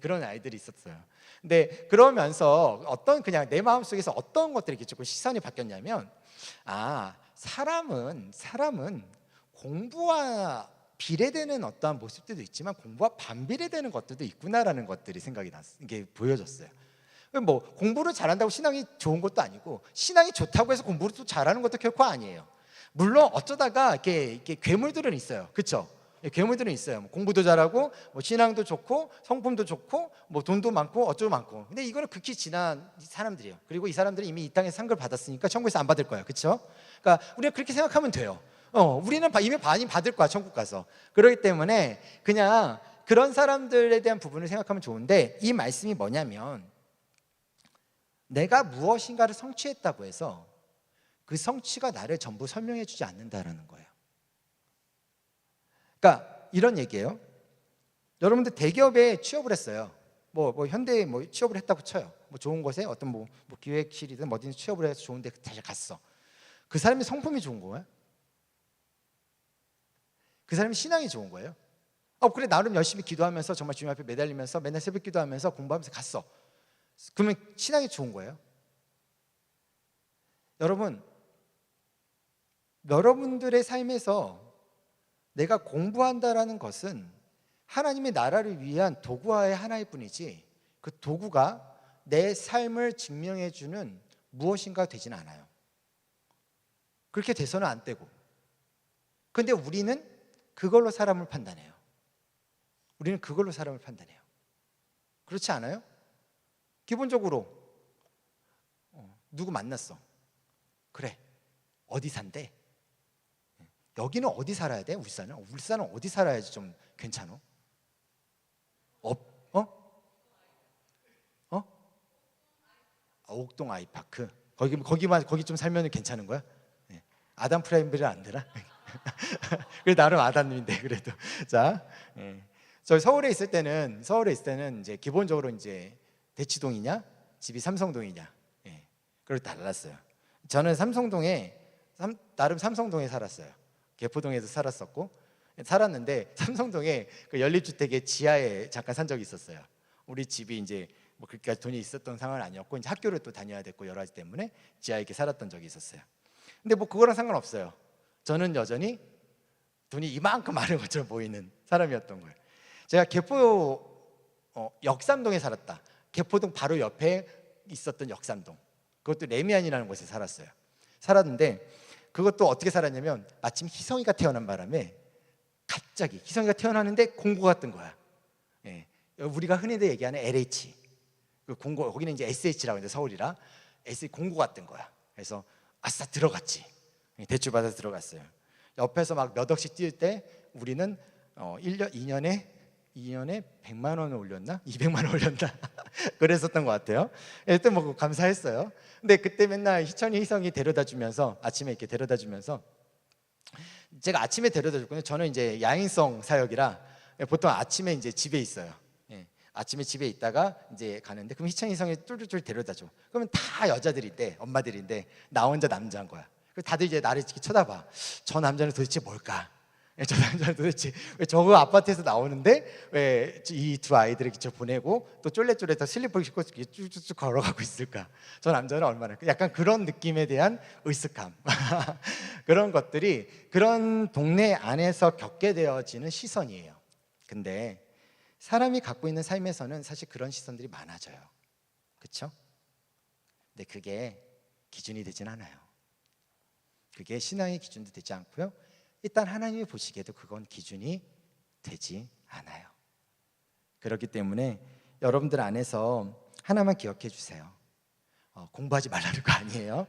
그런 아이들이 있었어요. 근데 그러면서 그냥 내 마음속에서 어떤 것들이 이렇게 조금 시선이 바뀌었냐면, 사람은 공부와 비례되는 어떠한 모습들도 있지만 공부와 반비례되는 것들도 있구나라는 것들이 생각이 이게 보여졌어요. 뭐 공부를 잘한다고 신앙이 좋은 것도 아니고, 신앙이 좋다고 해서 공부를 또 잘하는 것도 결코 아니에요. 물론 어쩌다가 이렇게 괴물들은 있어요. 그렇죠? 괴물들은 있어요. 공부도 잘하고 신앙도 좋고 성품도 좋고 돈도 많고 어쩌고 많고. 근데 이거는 극히 지난 사람들이에요. 그리고 이 사람들이 이미 이 땅에 상급을 받았으니까 천국에서 안 받을 거야. 그렇죠? 그러니까 우리가 그렇게 생각하면 돼요. 우리는 이미 많이 받을 거야, 천국 가서. 그렇기 때문에 그냥 그런 사람들에 대한 부분을 생각하면 좋은데, 이 말씀이 뭐냐면 내가 무엇인가를 성취했다고 해서 그 성취가 나를 전부 설명해 주지 않는다라는 거예요. 그러니까 이런 얘기예요. 여러분들 대기업에 취업을 했어요. 현대에 취업을 했다고 쳐요. 좋은 곳에 어떤 기획실이든 어디든 취업을 해서 좋은 데 다시 갔어. 그 사람이 성품이 좋은 거예요? 그 사람이 신앙이 좋은 거예요? 그래, 나름 열심히 기도하면서 정말 주님 앞에 매달리면서 맨날 새벽 기도하면서 공부하면서 갔어. 그러면 신앙이 좋은 거예요? 여러분, 여러분들의 삶에서 내가 공부한다라는 것은 하나님의 나라를 위한 도구화의 하나일 뿐이지 그 도구가 내 삶을 증명해 주는 무엇인가 되지는 않아요. 그렇게 돼서는 안 되고. 근데 우리는 그걸로 사람을 판단해요. 우리는 그걸로 사람을 판단해요. 그렇지 않아요? 기본적으로 누구 만났어. 그래. 어디 산대? 여기는 어디 살아야 돼? 울산은 어디 살아야지 좀 괜찮어? 옥동 아이파크. 거기 좀 살면 괜찮은 거야? 네. 아담 프라임빌은 안 되나? 그래 나름 아담인데 그래도. 자, 저 서울에 있을 때는 이제 기본적으로 이제 대치동이냐, 집이 삼성동이냐, 그걸 달랐어요. 저는 나름 삼성동에 살았어요. 개포동에도 살았는데 삼성동에 그 연립주택의 지하에 잠깐 산 적이 있었어요. 우리 집이 이제 뭐 그렇게 돈이 있었던 상황은 아니었고 이제 학교를 또 다녀야 됐고 여러 가지 때문에 지하에 이렇게 살았던 적이 있었어요. 근데 뭐 그거랑 상관없어요. 저는 여전히 돈이 이만큼 많은 것처럼 보이는 사람이었던 거예요. 제가 개포 역삼동에 살았다. 개포동 바로 옆에 있었던 역삼동. 그것도 레미안이라는 곳에 살았는데 그것도 어떻게 살았냐면 마침 희성이가 태어난 바람에 갑자기 희성이가 태어나는데 공고가 뜬 거야. 우리가 흔히들 얘기하는 LH 그 공고, 거기는 이제 SH라고 하는데 서울이라 공고가 뜬 거야. 그래서 아싸 들어갔지. 대출 받아서 들어갔어요. 옆에서 막 몇 억씩 띄울 때 우리는 2년에 100만 원을 올렸나? 200만 원 올렸나? 그랬었던 것 같아요. 그때 뭐 감사했어요. 근데 그때 맨날 희성이 데려다 주면서 아침에 이렇게 데려다 주면서 제가 아침에 데려다 줬거든요. 저는 이제 야행성 사역이라 보통 아침에 이제 집에 있어요. 아침에 집에 있다가 이제 가는데 그럼 희성이 쫄쫄쫄 데려다 줘. 그러면 다 여자들인데 엄마들인데 나 혼자 남자인 거야. 다들 이제 나를 이렇게 쳐다봐. 저 남자는 도대체 뭘까? 저 남자는 도대체 왜 저거 아파트에서 나오는데 왜 이 두 아이들을 기쳐 보내고 또 쫄래쫄래서 슬리퍼 신고 쭉쭉쭉 걸어가고 있을까? 저 남자는 얼마나 약간 그런 느낌에 대한 의쓱함 그런 것들이 그런 동네 안에서 겪게 되어지는 시선이에요. 근데 사람이 갖고 있는 삶에서는 사실 그런 시선들이 많아져요. 그렇죠? 근데 그게 기준이 되진 않아요. 그게 신앙의 기준도 되지 않고요. 일단 하나님이 보시기에도 그건 기준이 되지 않아요. 그렇기 때문에 여러분들 안에서 하나만 기억해 주세요. 공부하지 말라는 거 아니에요.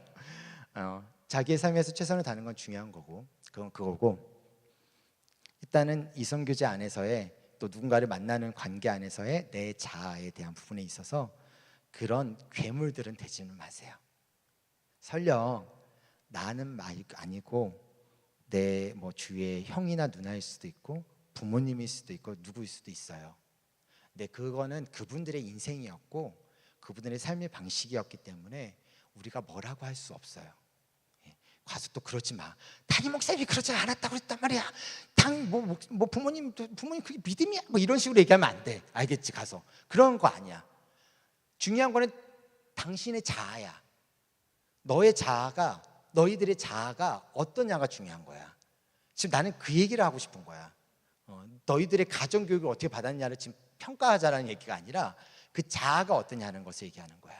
자기의 삶에서 최선을 다하는 건 중요한 거고 그건 그거고 일단은 이성교제 안에서의 또 누군가를 만나는 관계 안에서의 내 자아에 대한 부분에 있어서 그런 괴물들은 되지는 마세요. 설령 나는 아니고 내 뭐 주위의 형이나 누나일 수도 있고 부모님일 수도 있고 누구일 수도 있어요. 근데 그거는 그분들의 인생이었고 그분들의 삶의 방식이었기 때문에 우리가 뭐라고 할 수 없어요. 가서 또 그러지 마. 담임 목사님이 그러지 않았다고 그랬단 말이야. 부모님 그게 믿음이야. 뭐 이런 식으로 얘기하면 안 돼. 알겠지? 가서 그런 거 아니야. 중요한 거는 당신의 자아야. 너희들의 자아가 어떠냐가 중요한 거야. 지금 나는 그 얘기를 하고 싶은 거야. 너희들의 가정 교육을 어떻게 받았냐를 지금 평가하자라는 얘기가 아니라 그 자아가 어떠냐는 것을 얘기하는 거야.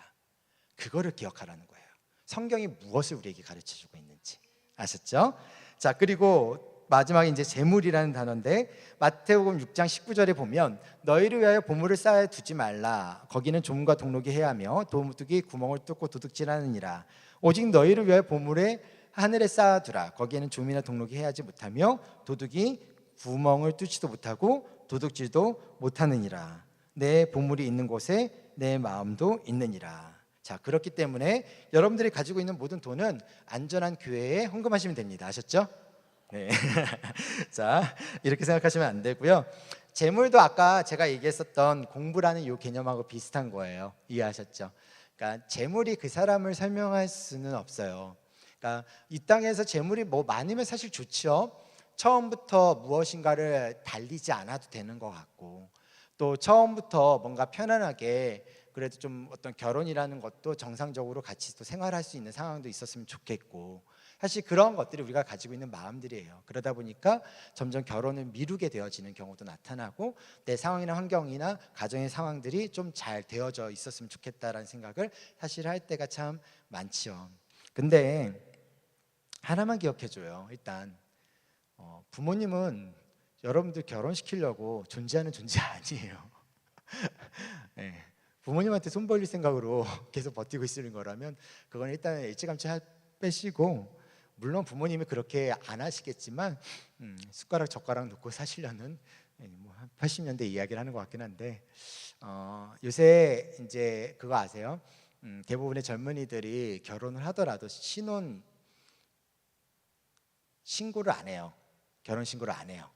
그거를 기억하라는 거예요. 성경이 무엇을 우리에게 가르쳐주고 있는지 아셨죠? 자, 그리고 마지막에 이제 재물이라는 단어인데 마태복음 6장 19절에 보면 너희를 위하여 보물을 쌓아 두지 말라. 거기는 좀과 동록이 해하며 도둑이 구멍을 뚫고 도둑질하느니라. 오직 너희를 위하여 보물에 하늘에 쌓아두라. 거기에는 좀이나 동록이 해하지 못하며 도둑이 구멍을 뚫지도 못하고 도둑질도 못하느니라. 내 보물이 있는 곳에 내 마음도 있느니라. 자, 그렇기 때문에 여러분들이 가지고 있는 모든 돈은 안전한 교회에 헌금하시면 됩니다. 아셨죠? 네. 자, 이렇게 생각하시면 안 되고요. 재물도 아까 제가 얘기했었던 공부라는 이 개념하고 비슷한 거예요. 이해하셨죠? 그러니까 재물이 그 사람을 설명할 수는 없어요. 그러니까 이 땅에서 재물이 뭐 많으면 사실 좋죠. 처음부터 무엇인가를 달리지 않아도 되는 것 같고 또 처음부터 뭔가 편안하게 그래도 좀 어떤 결혼이라는 것도 정상적으로 같이 또 생활할 수 있는 상황도 있었으면 좋겠고 사실 그런 것들이 우리가 가지고 있는 마음들이에요. 그러다 보니까 점점 결혼을 미루게 되어지는 경우도 나타나고 내 상황이나 환경이나 가정의 상황들이 좀 잘 되어져 있었으면 좋겠다라는 생각을 사실 할 때가 참 많지요. 근데 하나만 기억해줘요. 일단 부모님은 여러분들 결혼시키려고 존재하는 존재 아니에요. 네. 부모님한테 손 벌릴 생각으로 계속 버티고 있는 거라면 그건 일단 일찌감치 빼시고, 물론 부모님이 그렇게 안 하시겠지만 숟가락 젓가락 놓고 사시려는 뭐 80년대 이야기를 하는 것 같긴 한데 요새 이제 그거 아세요? 대부분의 젊은이들이 결혼을 하더라도 신혼 신고를 안 해요. 결혼 신고를 안 해요.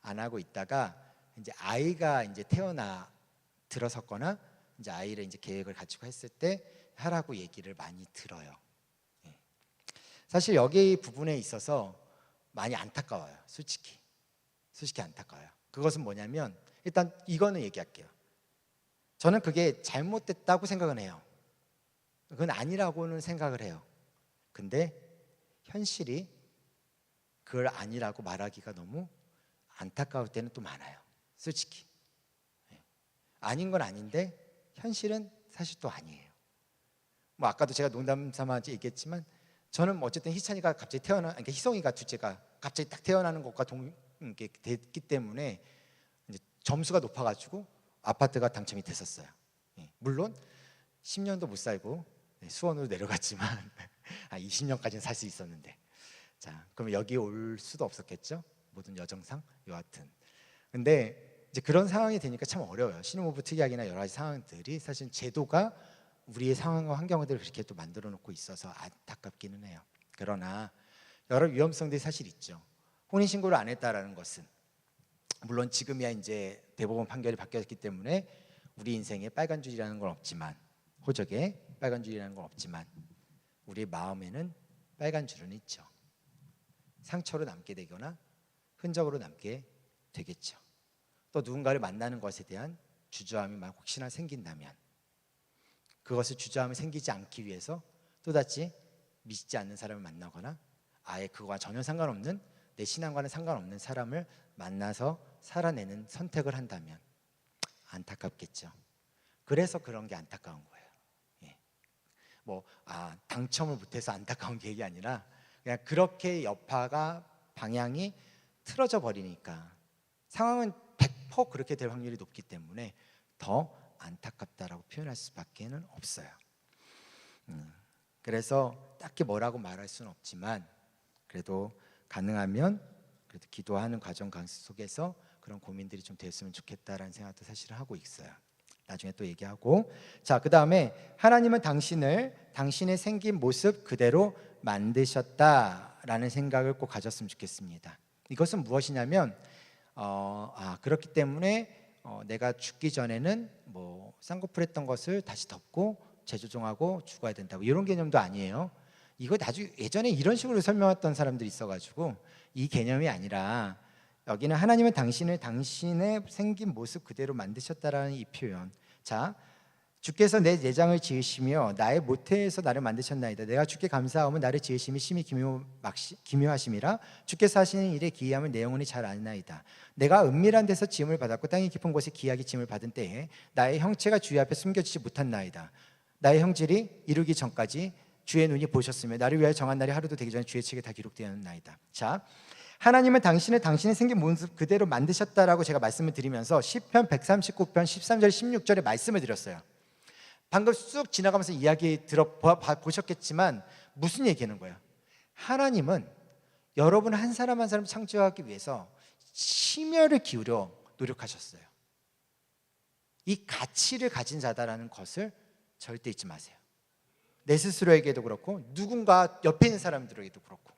안 하고 있다가 이제 아이가 이제 들어섰거나 이제 아이를 이제 계획을 가지고 했을 때 하라고 얘기를 많이 들어요. 사실 여기 부분에 있어서 많이 안타까워요. 솔직히 안타까워요. 그것은 뭐냐면 일단 이거는 얘기할게요. 저는 그게 잘못됐다고 생각은 해요. 그건 아니라고는 생각을 해요. 근데 현실이 그걸 아니라고 말하기가 너무 안타까울 때는 또 많아요. 솔직히 아닌 건 아닌데 현실은 사실 또 아니에요. 뭐 아까도 제가 농담 삼아 얘기했지만 저는 뭐 어쨌든 희찬이가 갑자기 그러니까 희성이가 둘째가 갑자기 딱 태어나는 것과 이렇게 됐기 때문에 이제 점수가 높아가지고 아파트가 당첨이 됐었어요. 물론 10년도 못 살고 수원으로 내려갔지만 20년까지는 살 수 있었는데, 자 그럼 여기 올 수도 없었겠죠. 모든 여정상 여하튼. 근데 이제 그런 상황이 되니까 참 어려워요. 신혼부부 특약이나 여러 가지 상황들이 사실 제도가 우리의 상황과 환경들을 그렇게 또 만들어 놓고 있어서 안타깝기는 해요. 그러나 여러 위험성들이 사실 있죠. 혼인신고를 안 했다라는 것은 물론 지금이야 이제 대법원 판결이 바뀌었기 때문에 우리 인생에 빨간 줄이라는 건 없지만, 호적에 빨간 줄이라는 건 없지만 우리 마음에는 빨간 줄은 있죠. 상처로 남게 되거나 흔적으로 남게 되겠죠. 또 누군가를 만나는 것에 대한 주저함이 막 혹시나 생긴다면 그것을 주저함이 생기지 않기 위해서 또다시 믿지 않는 사람을 만나거나 아예 그거와 전혀 상관없는, 내 신앙과는 상관없는 사람을 만나서 살아내는 선택을 한다면 안타깝겠죠. 그래서 그런 게 안타까운 거예요. 당첨을 못해서 안타까운 게 아니라 그냥 그렇게 여파가 방향이 틀어져 버리니까 상황은 100% 그렇게 될 확률이 높기 때문에 더 안타깝다라고 표현할 수밖에는 없어요. 그래서 딱히 뭐라고 말할 수는 없지만 그래도 가능하면 그래도 기도하는 과정 속에서 그런 고민들이 좀 됐으면 좋겠다라는 생각도 사실 하고 있어요. 나중에 또 얘기하고. 자, 그 다음에 하나님은 당신의 생긴 모습 그대로 만드셨다라는 생각을 꼭 가졌으면 좋겠습니다. 이것은 무엇이냐면 그렇기 때문에 내가 죽기 전에는 뭐 쌍꺼풀했던 것을 다시 덮고 재조정하고 죽어야 된다고 이런 개념도 아니에요. 이거 나중에 예전에 이런 식으로 설명했던 사람들이 있어가지고 이 개념이 아니라 여기는 하나님은 당신의 생긴 모습 그대로 만드셨다라는 이 표현. 자, 주께서 내 내장을 지으시며 나의 모태에서 나를 만드셨나이다. 내가 주께 감사하오며 나를 지으심이 심히 기묘하심이라. 주께서 하시는 일에 기이함을 내 영혼이 잘 아나이다. 내가 은밀한 데서 지음을 받았고 땅의 깊은 곳에 기이하게 지음을 받은 때에 나의 형체가 주의 앞에 숨겨지지 못한나이다. 나의 형질이 이루기 전까지 주의 눈이 보셨으며 나를 위하여 정한 날이 하루도 되기 전에 주의 책에 다 기록되었나이다. 자, 하나님은 당신의 생긴 모습 그대로 만드셨다라고 제가 말씀을 드리면서 시편 139편 13절 16절에 말씀을 드렸어요. 방금 쑥 지나가면서 이야기 보셨겠지만 무슨 얘기하는 거예요? 하나님은 여러분 한 사람 한 사람 창조하기 위해서 심혈을 기울여 노력하셨어요. 이 가치를 가진 자다라는 것을 절대 잊지 마세요. 내 스스로에게도 그렇고 누군가 옆에 있는 사람들에게도 그렇고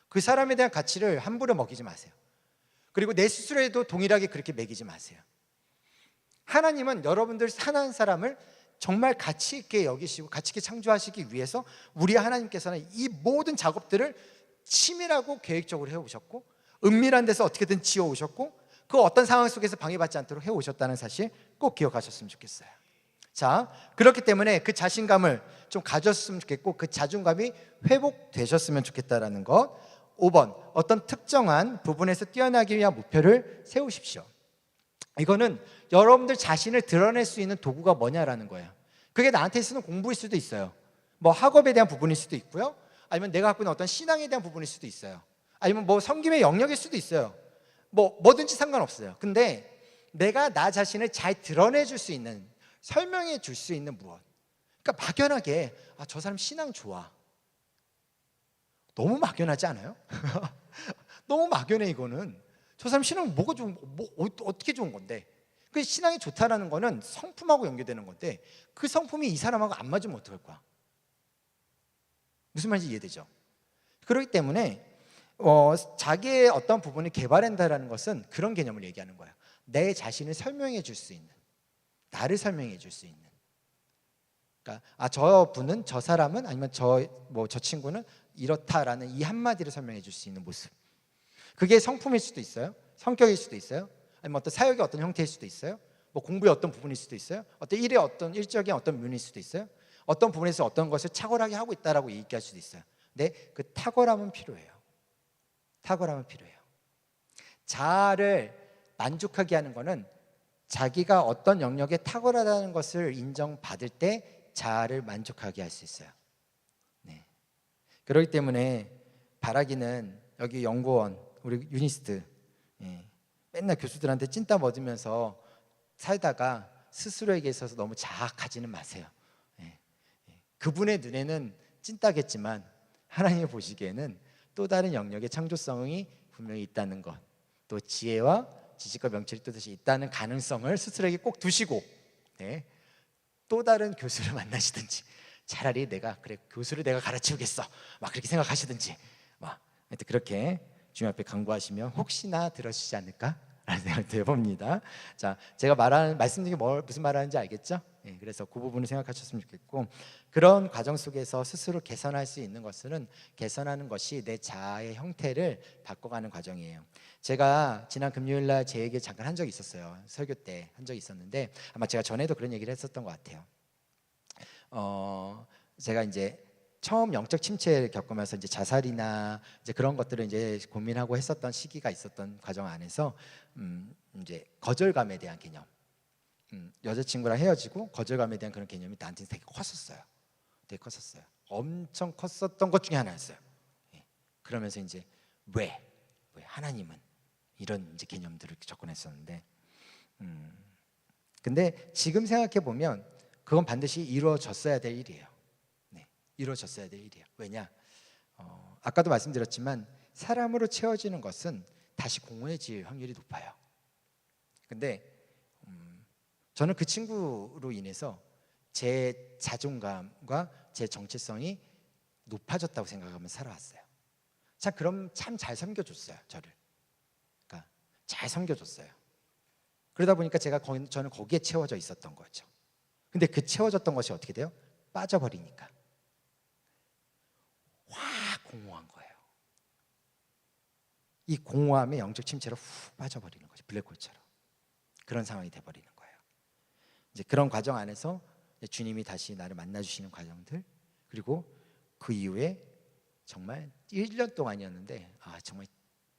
그 사람에 대한 가치를 함부로 먹이지 마세요. 그리고 내 스스로에도 동일하게 그렇게 매기지 마세요. 하나님은 여러분들 한 사람을 정말 가치 있게 여기시고 가치 있게 창조하시기 위해서 우리 하나님께서는 이 모든 작업들을 치밀하고 계획적으로 해오셨고 은밀한 데서 어떻게든 지어오셨고 그 어떤 상황 속에서 방해받지 않도록 해오셨다는 사실 꼭 기억하셨으면 좋겠어요. 자, 그렇기 때문에 그 자신감을 좀 가졌으면 좋겠고 그 자존감이 회복되셨으면 좋겠다라는 것. 5번, 어떤 특정한 부분에서 뛰어나기 위한 목표를 세우십시오. 이거는 여러분들 자신을 드러낼 수 있는 도구가 뭐냐라는 거예요. 그게 나한테 쓰는 공부일 수도 있어요. 뭐 학업에 대한 부분일 수도 있고요. 아니면 내가 갖고 있는 어떤 신앙에 대한 부분일 수도 있어요. 아니면 뭐 섬김의 영역일 수도 있어요. 뭐든지 상관없어요. 근데 내가 나 자신을 잘 드러내 줄 수 있는, 설명해 줄 수 있는 무엇. 그러니까 막연하게 저 사람 신앙 좋아. 너무 막연하지 않아요? 너무 막연해. 이거는 저 사람 신앙 뭐가 좋은, 어떻게 좋은 건데. 그 신앙이 좋다라는 거는 성품하고 연결되는 건데 그 성품이 이 사람하고 안 맞으면 어떡할 거야? 무슨 말인지 이해되죠? 그렇기 때문에 자기의 어떤 부분을 개발한다라는 것은 그런 개념을 얘기하는 거예요. 내 자신을 설명해 줄 수 있는, 나를 설명해 줄 수 있는. 그러니까 저 분은, 저 사람은, 아니면 저 친구는 이렇다라는 이 한마디를 설명해 줄 수 있는 모습. 그게 성품일 수도 있어요. 성격일 수도 있어요. 아니면 어떤 사역의 어떤 형태일 수도 있어요. 뭐 공부의 어떤 부분일 수도 있어요. 어떤 일의 어떤 일적인 어떤 면일 수도 있어요. 어떤 부분에서 어떤 것을 탁월하게 하고 있다라고 얘기할 수도 있어요. 근데 그 탁월함은 필요해요. 탁월함은 필요해요. 자아를 만족하게 하는 것은 자기가 어떤 영역에 탁월하다는 것을 인정받을 때 자아를 만족하게 할 수 있어요. 네. 그렇기 때문에 바라기는 여기 연구원, 우리 유니스트, 맨날 교수들한테 찐따 얻으면서 살다가 스스로에게 있어서 너무 자학하지는 마세요. 그분의 눈에는 찐따겠지만 하나님이 보시기에는 또 다른 영역의 창조성이 분명히 있다는 것, 또 지혜와 지식과 명철이 또 다시 있다는 가능성을 스스로에게 꼭 두시고, 또 다른 교수를 만나시든지, 차라리 그래 교수를 내가 가르치겠어 막 그렇게 생각하시든지, 막 그렇게 주님 앞에 간구하시면 혹시나 들어주시지 않을까 라는 생각도 해봅니다. 자, 제가 말씀드린 게 무슨 말하는지 알겠죠? 그래서 그 부분을 생각하셨으면 좋겠고, 그런 과정 속에서 스스로 개선할 수 있는 것은 개선하는 것이 내 자아의 형태를 바꿔가는 과정이에요. 제가 지난 금요일날 제 얘기 잠깐 한 적이 있었어요. 설교 때 한 적이 있었는데 아마 제가 전에도 그런 얘기를 했었던 것 같아요. 제가 이제 처음 영적 침체를 겪으면서 이제 자살이나 이제 그런 것들을 이제 고민하고 했었던 시기가 있었던 과정 안에서 이제 거절감에 대한 개념, 여자친구랑 헤어지고 거절감에 대한 그런 개념이 나한테 되게 컸었어요. 되게 컸었어요. 엄청 컸었던 것 중에 하나였어요. 그러면서 이제 왜 하나님은 이런 이제 개념들을 접근했었는데, 근데 지금 생각해 보면 그건 반드시 이루어졌어야 될 일이에요. 이루어졌어야 될 일이에요. 왜냐? 아까도 말씀드렸지만 사람으로 채워지는 것은 다시 공허해질 확률이 높아요. 근데 저는 그 친구로 인해서 제 자존감과 제 정체성이 높아졌다고 생각하면서 살아왔어요. 그럼 참 잘 섬겨줬어요, 저를. 그러니까 잘 섬겨줬어요. 그러다 보니까 저는 거기에 채워져 있었던 거죠. 근데 그 채워졌던 것이 어떻게 돼요? 빠져버리니까 확 공허한 거예요. 이 공허함에 영적 침체로 훅 빠져버리는 거죠. 블랙홀처럼. 그런 상황이 돼버리는 거예요. 이제 그런 과정 안에서 주님이 다시 나를 만나주시는 과정들, 그리고 그 이후에 정말 1년 동안이었는데 정말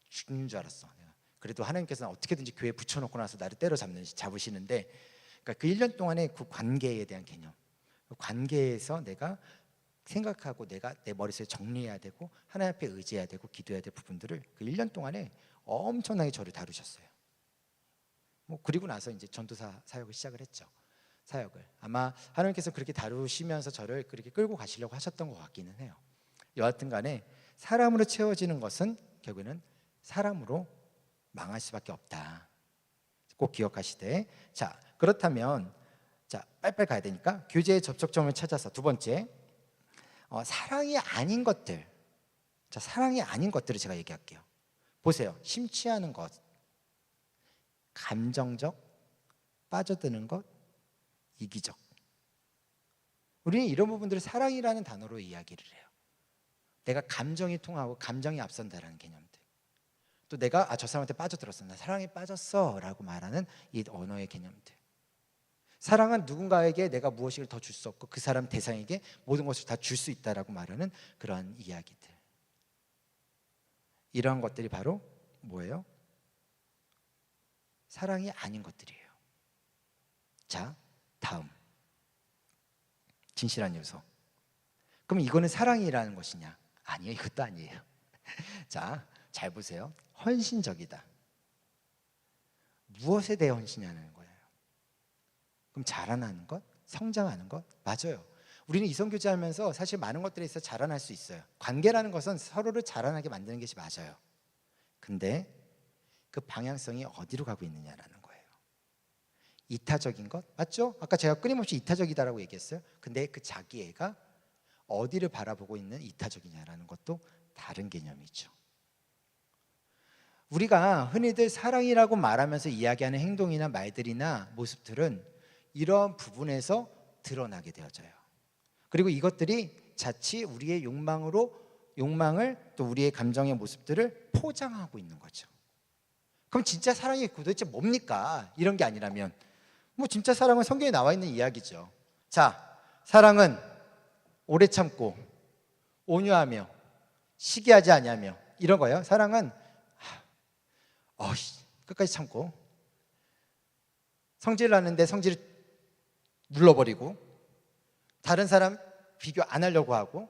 죽는 줄 알았어. 그래도 하나님께서는 어떻게든지 교회에 붙여놓고 나서 나를 잡으시는데, 그러니까 그 1년 동안의 그 관계에 대한 개념, 그 관계에서 내가 생각하고 내가 내 머릿속에 정리해야 되고 하나님 앞에 의지해야 되고 기도해야 될 부분들을 그 1년 동안에 엄청나게 저를 다루셨어요. 그리고 나서 이제 전도사 사역을 시작을 했죠. 사역을 아마 하나님께서 그렇게 다루시면서 저를 그렇게 끌고 가시려고 하셨던 것 같기는 해요. 여하튼 간에 사람으로 채워지는 것은 결국에는 사람으로 망할 수밖에 없다. 꼭 기억하시되, 자, 그렇다면 빨리빨리 가야 되니까 교제의 접촉점을 찾아서 두 번째, 사랑이 아닌 것들. 사랑이 아닌 것들을 제가 얘기할게요. 보세요. 심취하는 것, 감정적, 빠져드는 것, 이기적. 우리는 이런 부분들을 사랑이라는 단어로 이야기를 해요. 내가 감정이 통하고 감정이 앞선다라는 개념들. 또 내가 저 사람한테 빠져들었어, 나 사랑에 빠졌어 라고 말하는 이 언어의 개념들. 사랑은 누군가에게 내가 무엇을 더 줄 수 없고 그 사람 대상에게 모든 것을 다 줄 수 있다라고 말하는 그러한 이야기들. 이러한 것들이 바로 뭐예요? 사랑이 아닌 것들이에요. 자, 다음. 진실한 요소. 그럼 이거는 사랑이라는 것이냐? 아니에요. 이것도 아니에요. 자, 잘 보세요. 헌신적이다. 무엇에 대해 헌신하는 거예요? 그럼 자라나는 것? 성장하는 것? 맞아요. 우리는 이성교제하면서 사실 많은 것들에 있어서 자라날 수 있어요. 관계라는 것은 서로를 자라나게 만드는 것이 맞아요. 근데 그 방향성이 어디로 가고 있느냐라는 거예요. 이타적인 것? 맞죠? 아까 제가 끊임없이 이타적이다라고 얘기했어요. 근데 그 자기애가 어디를 바라보고 있는 이타적이냐라는 것도 다른 개념이죠. 우리가 흔히들 사랑이라고 말하면서 이야기하는 행동이나 말들이나 모습들은 이런 부분에서 드러나게 되어져요. 그리고 이것들이 자칫 우리의 욕망을 또 우리의 감정의 모습들을 포장하고 있는 거죠. 그럼 진짜 사랑이 도대체 뭡니까? 이런 게 아니라면 뭐 진짜 사랑은 성경에 나와 있는 이야기죠. 자, 사랑은 오래 참고 온유하며 시기하지 아니하며 이런 거예요. 사랑은 끝까지 참고 성질을 하는데 성질을 눌러버리고 다른 사람 비교 안 하려고 하고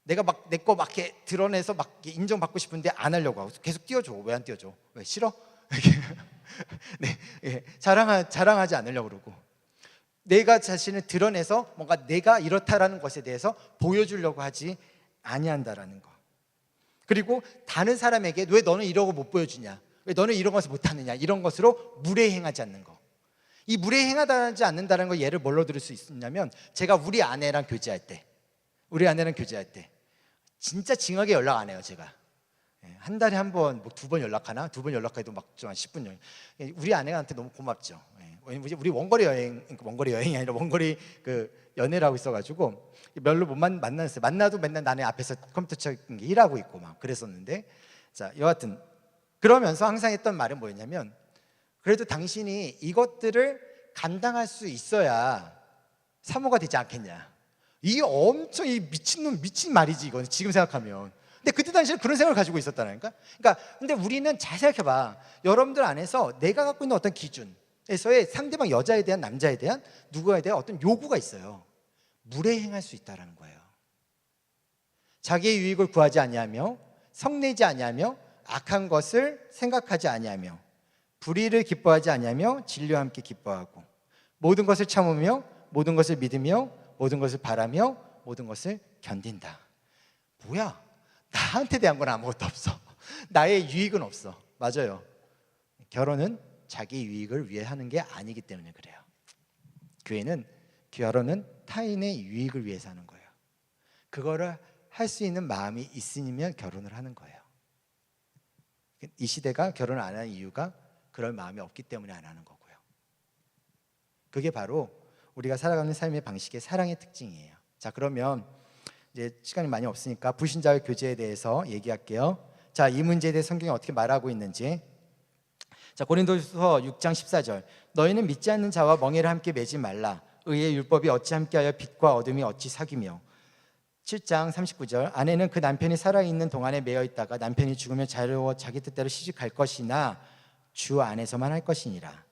내가 막 내 거 막 이렇게 드러내서 막 이렇게 인정받고 싶은데 안 하려고 하고 계속 띄워줘. 왜 안 띄워줘? 왜 싫어? 네, 예, 자랑하지 않으려고 그러고 내가 자신을 드러내서 뭔가 내가 이렇다라는 것에 대해서 보여주려고 하지 아니한다라는 거. 그리고 다른 사람에게 왜 너는 이러고 못 보여주냐? 왜 너는 이런 것을 못하느냐? 이런 것으로 무례행하지 않는 거. 이 무례행하지 않는다는 걸 예를 뭘로 들을 수 있냐면 제가 우리 아내랑 교제할 때 진짜 징하게 연락 안 해요. 제가 한 달에 한 번, 뭐 두 번 연락하나? 두 번 연락해도 막 좀 한 10분 여행. 우리 아내한테 너무 고맙죠. 우리 원거리 여행이 아니라 원거리 그 연애를 하고 있어가지고 별로 못 만났어요. 만나도 맨날 나네 앞에서 컴퓨터 쳐 일하고 있고 막 그랬었는데, 자, 여하튼 그러면서 항상 했던 말은 뭐였냐면, 그래도 당신이 이것들을 감당할 수 있어야 사모가 되지 않겠냐. 이게 엄청 이 미친 말이지 이거는 지금 생각하면. 근데 그때 당시에 그런 생각을 가지고 있었다니까. 그러니까 근데 우리는 잘 생각해봐. 여러분들 안에서 내가 갖고 있는 어떤 기준에서의 상대방 여자에 대한 남자에 대한 누구에 대한 어떤 요구가 있어요. 무례행할 수 있다라는 거예요. 자기의 유익을 구하지 아니하며 성내지 아니하며 악한 것을 생각하지 아니하며 불의를 기뻐하지 아니하며 진리와 함께 기뻐하고 모든 것을 참으며 모든 것을 믿으며 모든 것을 바라며 모든 것을 견딘다. 뭐야? 나한테 대한 건 아무것도 없어. 나의 유익은 없어. 맞아요. 결혼은 자기 유익을 위해 하는 게 아니기 때문에 그래요. 결혼은 타인의 유익을 위해서 하는 거예요. 그거를 할 수 있는 마음이 있으면 결혼을 하는 거예요. 이 시대가 결혼을 안 하는 이유가 그럴 마음이 없기 때문에 안 하는 거고요. 그게 바로 우리가 살아가는 삶의 방식의 사랑의 특징이에요. 자, 그러면 이제 시간이 많이 없으니까 불신자의 교제에 대해서 얘기할게요. 자, 이 문제에 대해 성경이 어떻게 말하고 있는지. 자, 고린도서 6장 14절. 너희는 믿지 않는 자와 멍에를 함께 매지 말라. 의의 율법이 어찌 함께하여 빛과 어둠이 어찌 사귀며. 7장 39절. 아내는 그 남편이 살아있는 동안에 매여 있다가 남편이 죽으면 자유로워 자기 뜻대로 시집갈 것이나 주 안에서만 할 것이니라.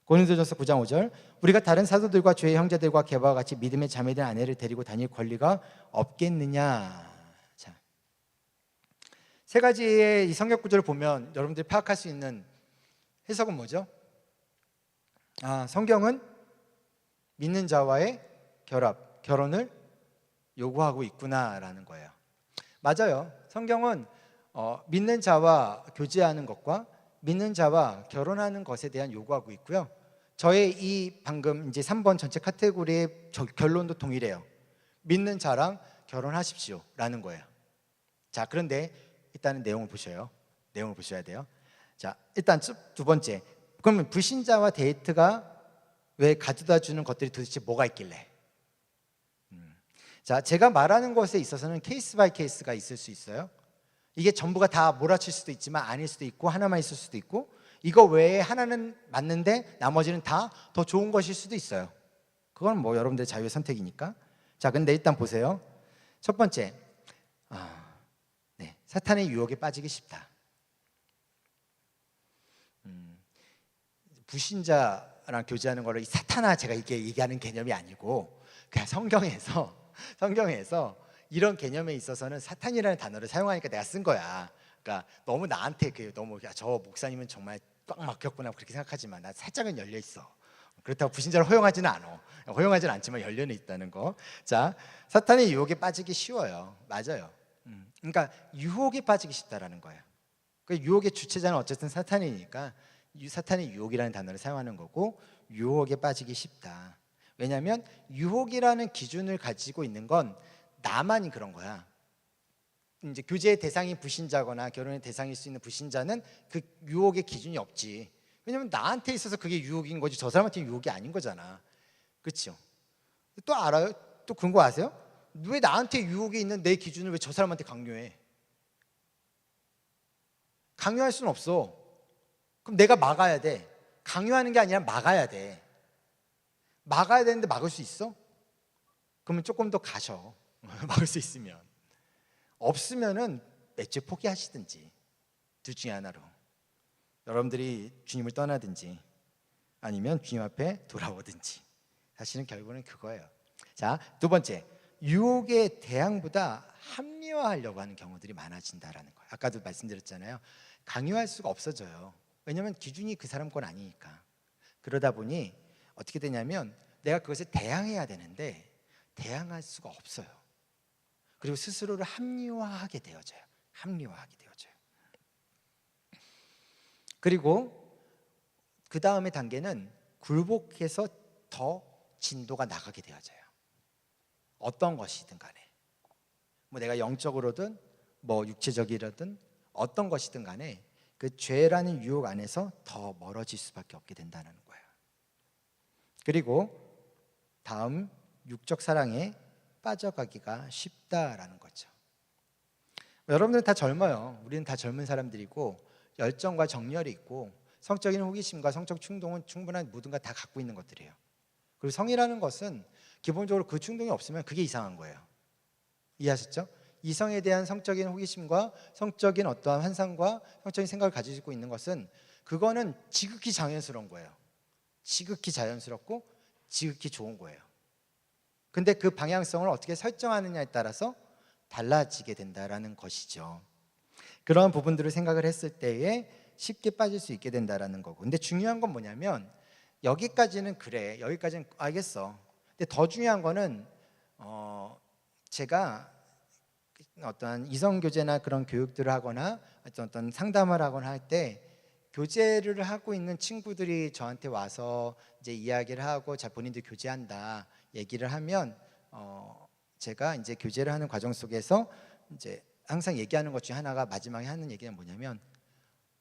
고린도전서 9장 5절. 우리가 다른 사도들과 주의 형제들과 개바와 같이 믿음의 자매된 아내를 데리고 다닐 권리가 없겠느냐. 자, 세 가지의 이 성경 구절을 보면 여러분들이 파악할 수 있는 해석은 뭐죠? 성경은 믿는 자와의 결혼을 요구하고 있구나라는 거예요. 맞아요. 성경은 믿는 자와 교제하는 것과 믿는 자와 결혼하는 것에 대한 요구하고 있고요. 저의 이 방금 이제 3번 전체 카테고리의 결론도 동일해요. 믿는 자랑 결혼하십시오라는 거예요. 자, 그런데 일단은 내용을 보셔야 돼요. 자, 일단 두 번째. 그러면 불신자와 데이트가 왜 가져다 주는 것들이 도대체 뭐가 있길래? 자, 제가 말하는 것에 있어서는 케이스 바이 케이스가 있을 수 있어요. 이게 전부가 다 몰아칠 수도 있지만 아닐 수도 있고 하나만 있을 수도 있고 이거 외에 하나는 맞는데 나머지는 다 더 좋은 것일 수도 있어요. 그건 뭐 여러분들의 자유의 선택이니까. 자, 근데 일단 보세요. 첫 번째, 사탄의 유혹에 빠지기 쉽다. 불신자랑 교제하는 거를 이 사탄아 제가 이게 얘기하는 개념이 아니고 그냥 성경에서 이런 개념에 있어서는 사탄이라는 단어를 사용하니까 내가 쓴 거야. 그러니까 너무 나한테 너무 저 목사님은 정말 꽉 막혔구나 그렇게 생각하지만 나 살짝은 열려 있어. 그렇다고 불신자를 허용하지는 않아. 허용하지는 않지만 열려는 있다는 거. 자, 사탄의 유혹에 빠지기 쉬워요. 맞아요. 그러니까 유혹에 빠지기 쉽다라는 거예요. 그 유혹의 주체자는 어쨌든 사탄이니까 사탄의 유혹이라는 단어를 사용하는 거고 유혹에 빠지기 쉽다. 왜냐하면 유혹이라는 기준을 가지고 있는 건 나만이 그런 거야. 이제 교제의 대상이 불신자거나 결혼의 대상일 수 있는 불신자는 그 유혹의 기준이 없지. 왜냐하면 나한테 있어서 그게 유혹인 거지 저 사람한테는 유혹이 아닌 거잖아. 그렇죠? 또 알아요? 또 그런 거 아세요? 왜 나한테 유혹이 있는 내 기준을 왜 저 사람한테 강요해? 강요할 수는 없어. 그럼 내가 막아야 돼. 강요하는 게 아니라 막아야 돼. 막아야 되는데 막을 수 있어? 그러면 조금 더 가셔. 막을 수 있으면. 없으면은 애초에 포기하시든지 둘 중에 하나로 여러분들이 주님을 떠나든지 아니면 주님 앞에 돌아오든지. 사실은 결국은 그거예요. 자, 두 번째, 유혹의 대항보다 합리화하려고 하는 경우들이 많아진다라는 거예요. 아까도 말씀드렸잖아요. 강요할 수가 없어져요. 왜냐하면 기준이 그 사람 건 아니니까. 그러다 보니 어떻게 되냐면 내가 그것을 대항해야 되는데 대항할 수가 없어요. 그리고 스스로를 합리화하게 되어져요. 합리화하게 되어져요. 그리고 그 다음의 단계는 굴복해서 더 진도가 나가게 되어져요. 어떤 것이든 간에 뭐 내가 영적으로든 뭐 육체적이라든 어떤 것이든 간에 그 죄라는 유혹 안에서 더 멀어질 수밖에 없게 된다는 거예요. 그리고 다음 육적 사랑에 빠져가기가 쉽다라는 거죠. 여러분들은 다 젊어요. 우리는 다 젊은 사람들이고 열정과 정열이 있고 성적인 호기심과 성적 충동은 충분한 모든 걸 다 갖고 있는 것들이에요. 그리고 성이라는 것은 기본적으로 그 충동이 없으면 그게 이상한 거예요. 이해하셨죠? 이성에 대한 성적인 호기심과 성적인 어떠한 환상과 성적인 생각을 가지고 있는 것은 그거는 지극히 자연스러운 거예요. 지극히 자연스럽고 지극히 좋은 거예요. 근데 그 방향성을 어떻게 설정하느냐에 따라서 달라지게 된다라는 것이죠. 그런 부분들을 생각을 했을 때에 쉽게 빠질 수 있게 된다라는 거고. 근데 중요한 건 뭐냐면 여기까지는 그래. 여기까지는 알겠어. 근데 더 중요한 거는 제가 어떤 이성 교제나 그런 교육들을 하거나 어떤 상담을 하거나 할 때 교제를 하고 있는 친구들이 저한테 와서 이제 이야기를 하고 자 본인들 교제한다 얘기를 하면 제가 이제 교제를 하는 과정 속에서 이제 항상 얘기하는 것 중에 하나가 마지막에 하는 얘기는 뭐냐면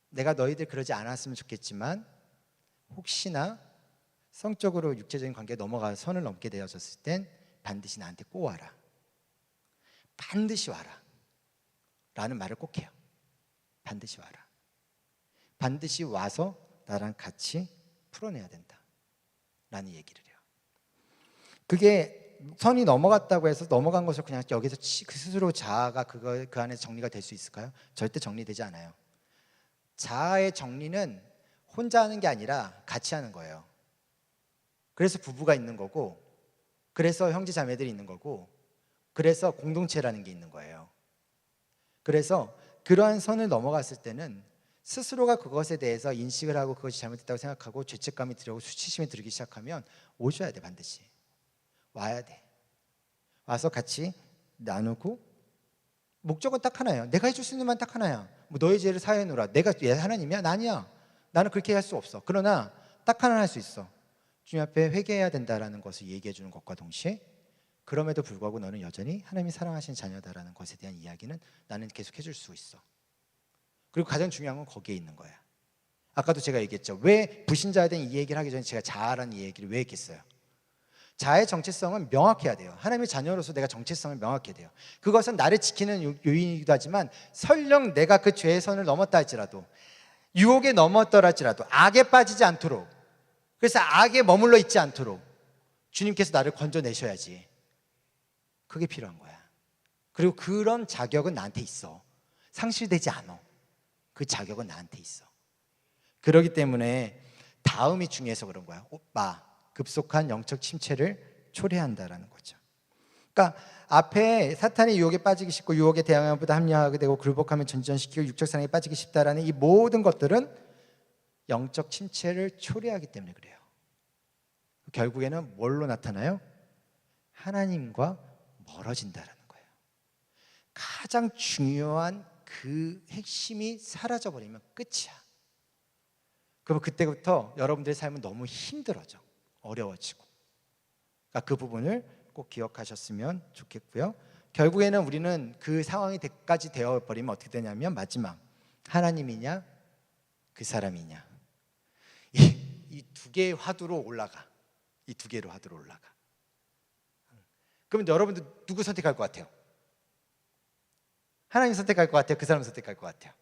내가 너희들 그러지 않았으면 좋겠지만 혹시나 성적으로 육체적인 관계에 넘어가 선을 넘게 되어졌을 땐 반드시 나한테 꼭 와라. 반드시 와라 라는 말을 꼭 해요. 반드시 와라. 반드시 와서 나랑 같이 풀어내야 된다 라는 얘기를 해요. 그게 선이 넘어갔다고 해서 넘어간 것을 그냥 여기서 그 스스로 자아가 그 안에서 정리가 될 수 있을까요? 절대 정리되지 않아요. 자아의 정리는 혼자 하는 게 아니라 같이 하는 거예요. 그래서 부부가 있는 거고 그래서 형제 자매들이 있는 거고 그래서 공동체라는 게 있는 거예요. 그래서 그러한 선을 넘어갔을 때는 스스로가 그것에 대해서 인식을 하고 그것이 잘못됐다고 생각하고 죄책감이 들고 수치심이 들기 시작하면 오셔야 돼. 반드시 와야 돼. 와서 같이 나누고 목적은 딱 하나예요. 내가 해줄 수 있는 만 딱 하나야. 뭐 너의 죄를 사해 놓으라. 내가 하나님이야? 아니야. 나는 그렇게 할 수 없어. 그러나 딱 하나 할 수 있어. 주님 앞에 회개해야 된다라는 것을 얘기해 주는 것과 동시에 그럼에도 불구하고 너는 여전히 하나님이 사랑하시는 자녀다라는 것에 대한 이야기는 나는 계속 해줄 수 있어. 그리고 가장 중요한 건 거기에 있는 거야. 아까도 제가 얘기했죠. 왜 불신자에 대한 이 얘기를 하기 전에 제가 자아라는 이 얘기를 왜 했겠어요? 자아의 정체성은 명확해야 돼요. 하나님의 자녀로서 내가 정체성을 명확해야 돼요. 그것은 나를 지키는 요인이기도 하지만 설령 내가 그 죄의 선을 넘었다 할지라도 유혹에 넘어떨어질지라도 악에 빠지지 않도록, 그래서 악에 머물러 있지 않도록 주님께서 나를 건져내셔야지. 그게 필요한 거야. 그리고 그런 자격은 나한테 있어. 상실되지 않아. 그 자격은 나한테 있어. 그렇기 때문에 다음이 중요해서 그런 거야. 오빠, 급속한 영적 침체를 초래한다라는 거죠. 그러니까 앞에 사탄의 유혹에 빠지기 쉽고 유혹에 대항하는 것보다 합리화하게 되고 굴복하면 전전시키고 육적 사랑에 빠지기 쉽다라는 이 모든 것들은 영적 침체를 초래하기 때문에 그래요. 결국에는 뭘로 나타나요? 하나님과 멀어진다라는 거예요. 가장 중요한 그 핵심이 사라져 버리면 끝이야. 그럼 그때부터 여러분들의 삶은 너무 힘들어져. 어려워지고. 그러니까 그 부분을 꼭 기억하셨으면 좋겠고요. 결국에는 우리는 그 상황이 까지 되어버리면 어떻게 되냐면 마지막 하나님이냐 그 사람이냐 이 두 개의 화두로 올라가. 이 두 개의 화두로 올라가. 그러면 여러분들 누구 선택할 것 같아요? 하나님 선택할 것 같아요? 그 사람 선택할 것 같아요?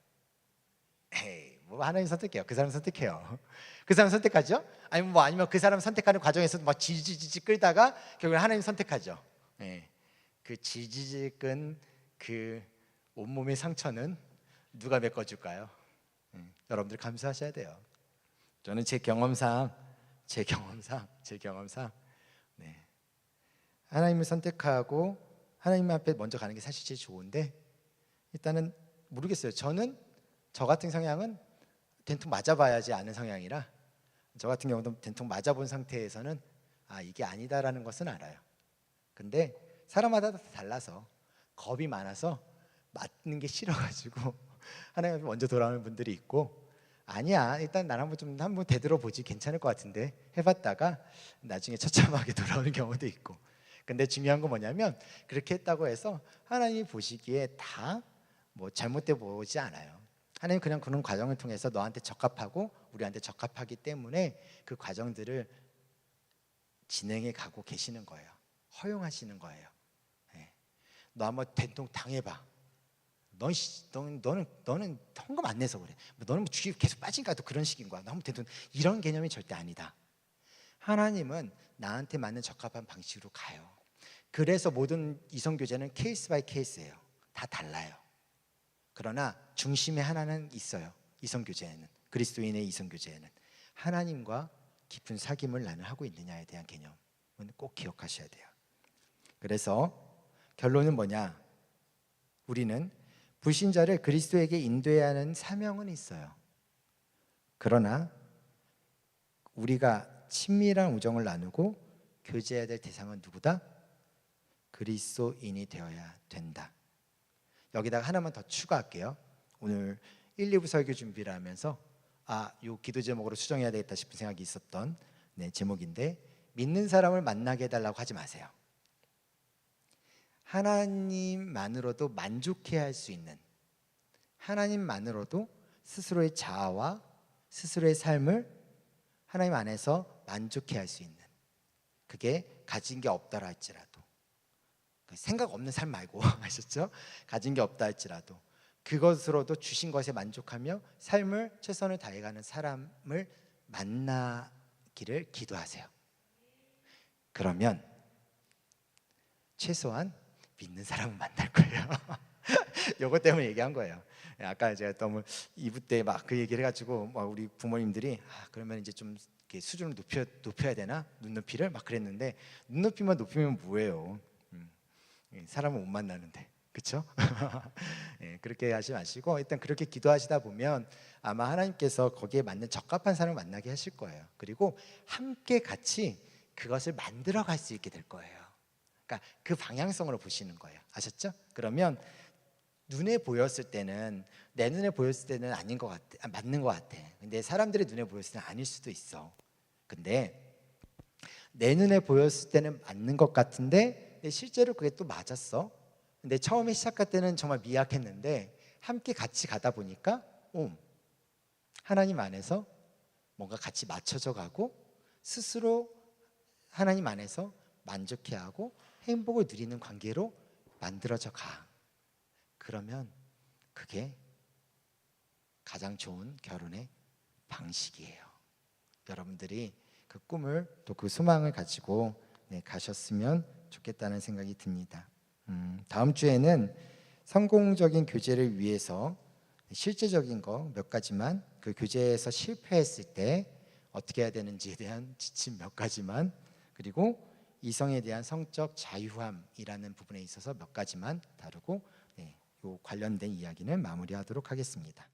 에이, 뭐 하나님 선택해요. 그 사람 선택해요. 그 사람 선택하죠? 아니면 그 사람 선택하는 과정에서 막 지지지 끌다가 결국에 하나님 선택하죠. 예. 그 지지지 끈 그 온몸의 상처는 누가 메꿔줄까요? 여러분들 감사하셔야 돼요. 저는 제 경험상 네. 하나님을 선택하고 하나님 앞에 먼저 가는 게 사실 제일 좋은데 일단은 모르겠어요. 저 같은 성향은 된통 맞아봐야지 아는 성향이라 저 같은 경우도 된통 맞아본 상태에서는 이게 아니다라는 것은 알아요. 근데 사람마다 다 달라서 겁이 많아서 맞는 게 싫어가지고 하나님 앞에 먼저 돌아오는 분들이 있고 아니야 일단 나랑 한번 되돌아 보지 괜찮을 것 같은데 해봤다가 나중에 처참하게 돌아오는 경우도 있고 근데 중요한 건 뭐냐면 그렇게 했다고 해서 하나님이 보시기에 다 뭐 잘못돼 보지 않아요. 하나님 그냥 그런 과정을 통해서 너한테 적합하고 우리한테 적합하기 때문에 그 과정들을 진행해 가고 계시는 거예요. 허용하시는 거예요. 네. 너 한번 된통 당해봐. 너는 헌금 안 내서 그래. 너는 주기 계속 빠진가 또 그런 식인 거야. 너 한번 된통 이런 개념이 절대 아니다. 하나님은 나한테 맞는 적합한 방식으로 가요. 그래서 모든 이성교제는 케이스 바이 케이스예요. 다 달라요. 그러나 중심에 하나는 있어요. 이성교제에는 그리스도인의 이성교제에는 하나님과 깊은 사귐을 나는 하고 있느냐에 대한 개념은 꼭 기억하셔야 돼요. 그래서 결론은 뭐냐? 우리는 불신자를 그리스도에게 인도해야 하는 사명은 있어요. 그러나 우리가 친밀한 우정을 나누고 교제해야 될 대상은 누구다? 그리스도인이 되어야 된다. 여기다가 하나만 더 추가할게요. 오늘 1, 2부 설교 준비를 하면서 요 기도 제목으로 수정해야 되겠다 싶은 생각이 있었던 제목인데 믿는 사람을 만나게 해달라고 하지 마세요. 하나님만으로도 만족해야 할 수 있는 하나님만으로도 스스로의 자아와 스스로의 삶을 하나님 안에서 만족해야 할 수 있는 그게 가진 게 없더라 할지라도 생각 없는 삶 말고 아셨죠? 가진 게 없다 할지라도 그것으로도 주신 것에 만족하며 삶을 최선을 다해가는 사람을 만나기를 기도하세요. 그러면 최소한 믿는 사람은 만날 거예요. 이것 때문에 얘기한 거예요. 아까 제가 너무 2부 때 막 그 얘기를 해가지고 막 우리 부모님들이 그러면 이제 좀 수준을 높여야 되나 눈높이를 막 그랬는데 눈높이만 높이면 뭐예요? 사람은 못 만나는데 그렇죠? 그렇게 하지 마시고 일단 그렇게 기도하시다 보면 아마 하나님께서 거기에 맞는 적합한 사람을 만나게 하실 거예요. 그리고 함께 같이 그것을 만들어 갈 수 있게 될 거예요. 그러니까 그 방향성으로 보시는 거예요. 아셨죠? 그러면 눈에 보였을 때는 내 눈에 보였을 때는 아닌 것 같아, 맞는 것 같아. 근데 사람들의 눈에 보였을 때는 아닐 수도 있어. 근데 내 눈에 보였을 때는 맞는 것 같은데 근데 실제로 그게 또 맞았어. 근데 처음에 시작할 때는 정말 미약했는데 함께 같이 가다 보니까 하나님 안에서 뭔가 같이 맞춰져 가고 스스로 하나님 안에서 만족해하고 행복을 누리는 관계로 만들어져 가. 그러면 그게 가장 좋은 결혼의 방식이에요. 여러분들이 그 꿈을 또 그 소망을 가지고 가셨으면 좋겠다는 생각이 듭니다. 다음 주에는 성공적인 교제를 위해서 실제적인 거 몇 가지만, 그 교제에서 실패했을 때 어떻게 해야 되는지에 대한 지침 몇 가지만, 그리고 이성에 대한 성적 자유함이라는 부분에 있어서 몇 가지만 다루고 요 관련된 이야기는 마무리하도록 하겠습니다.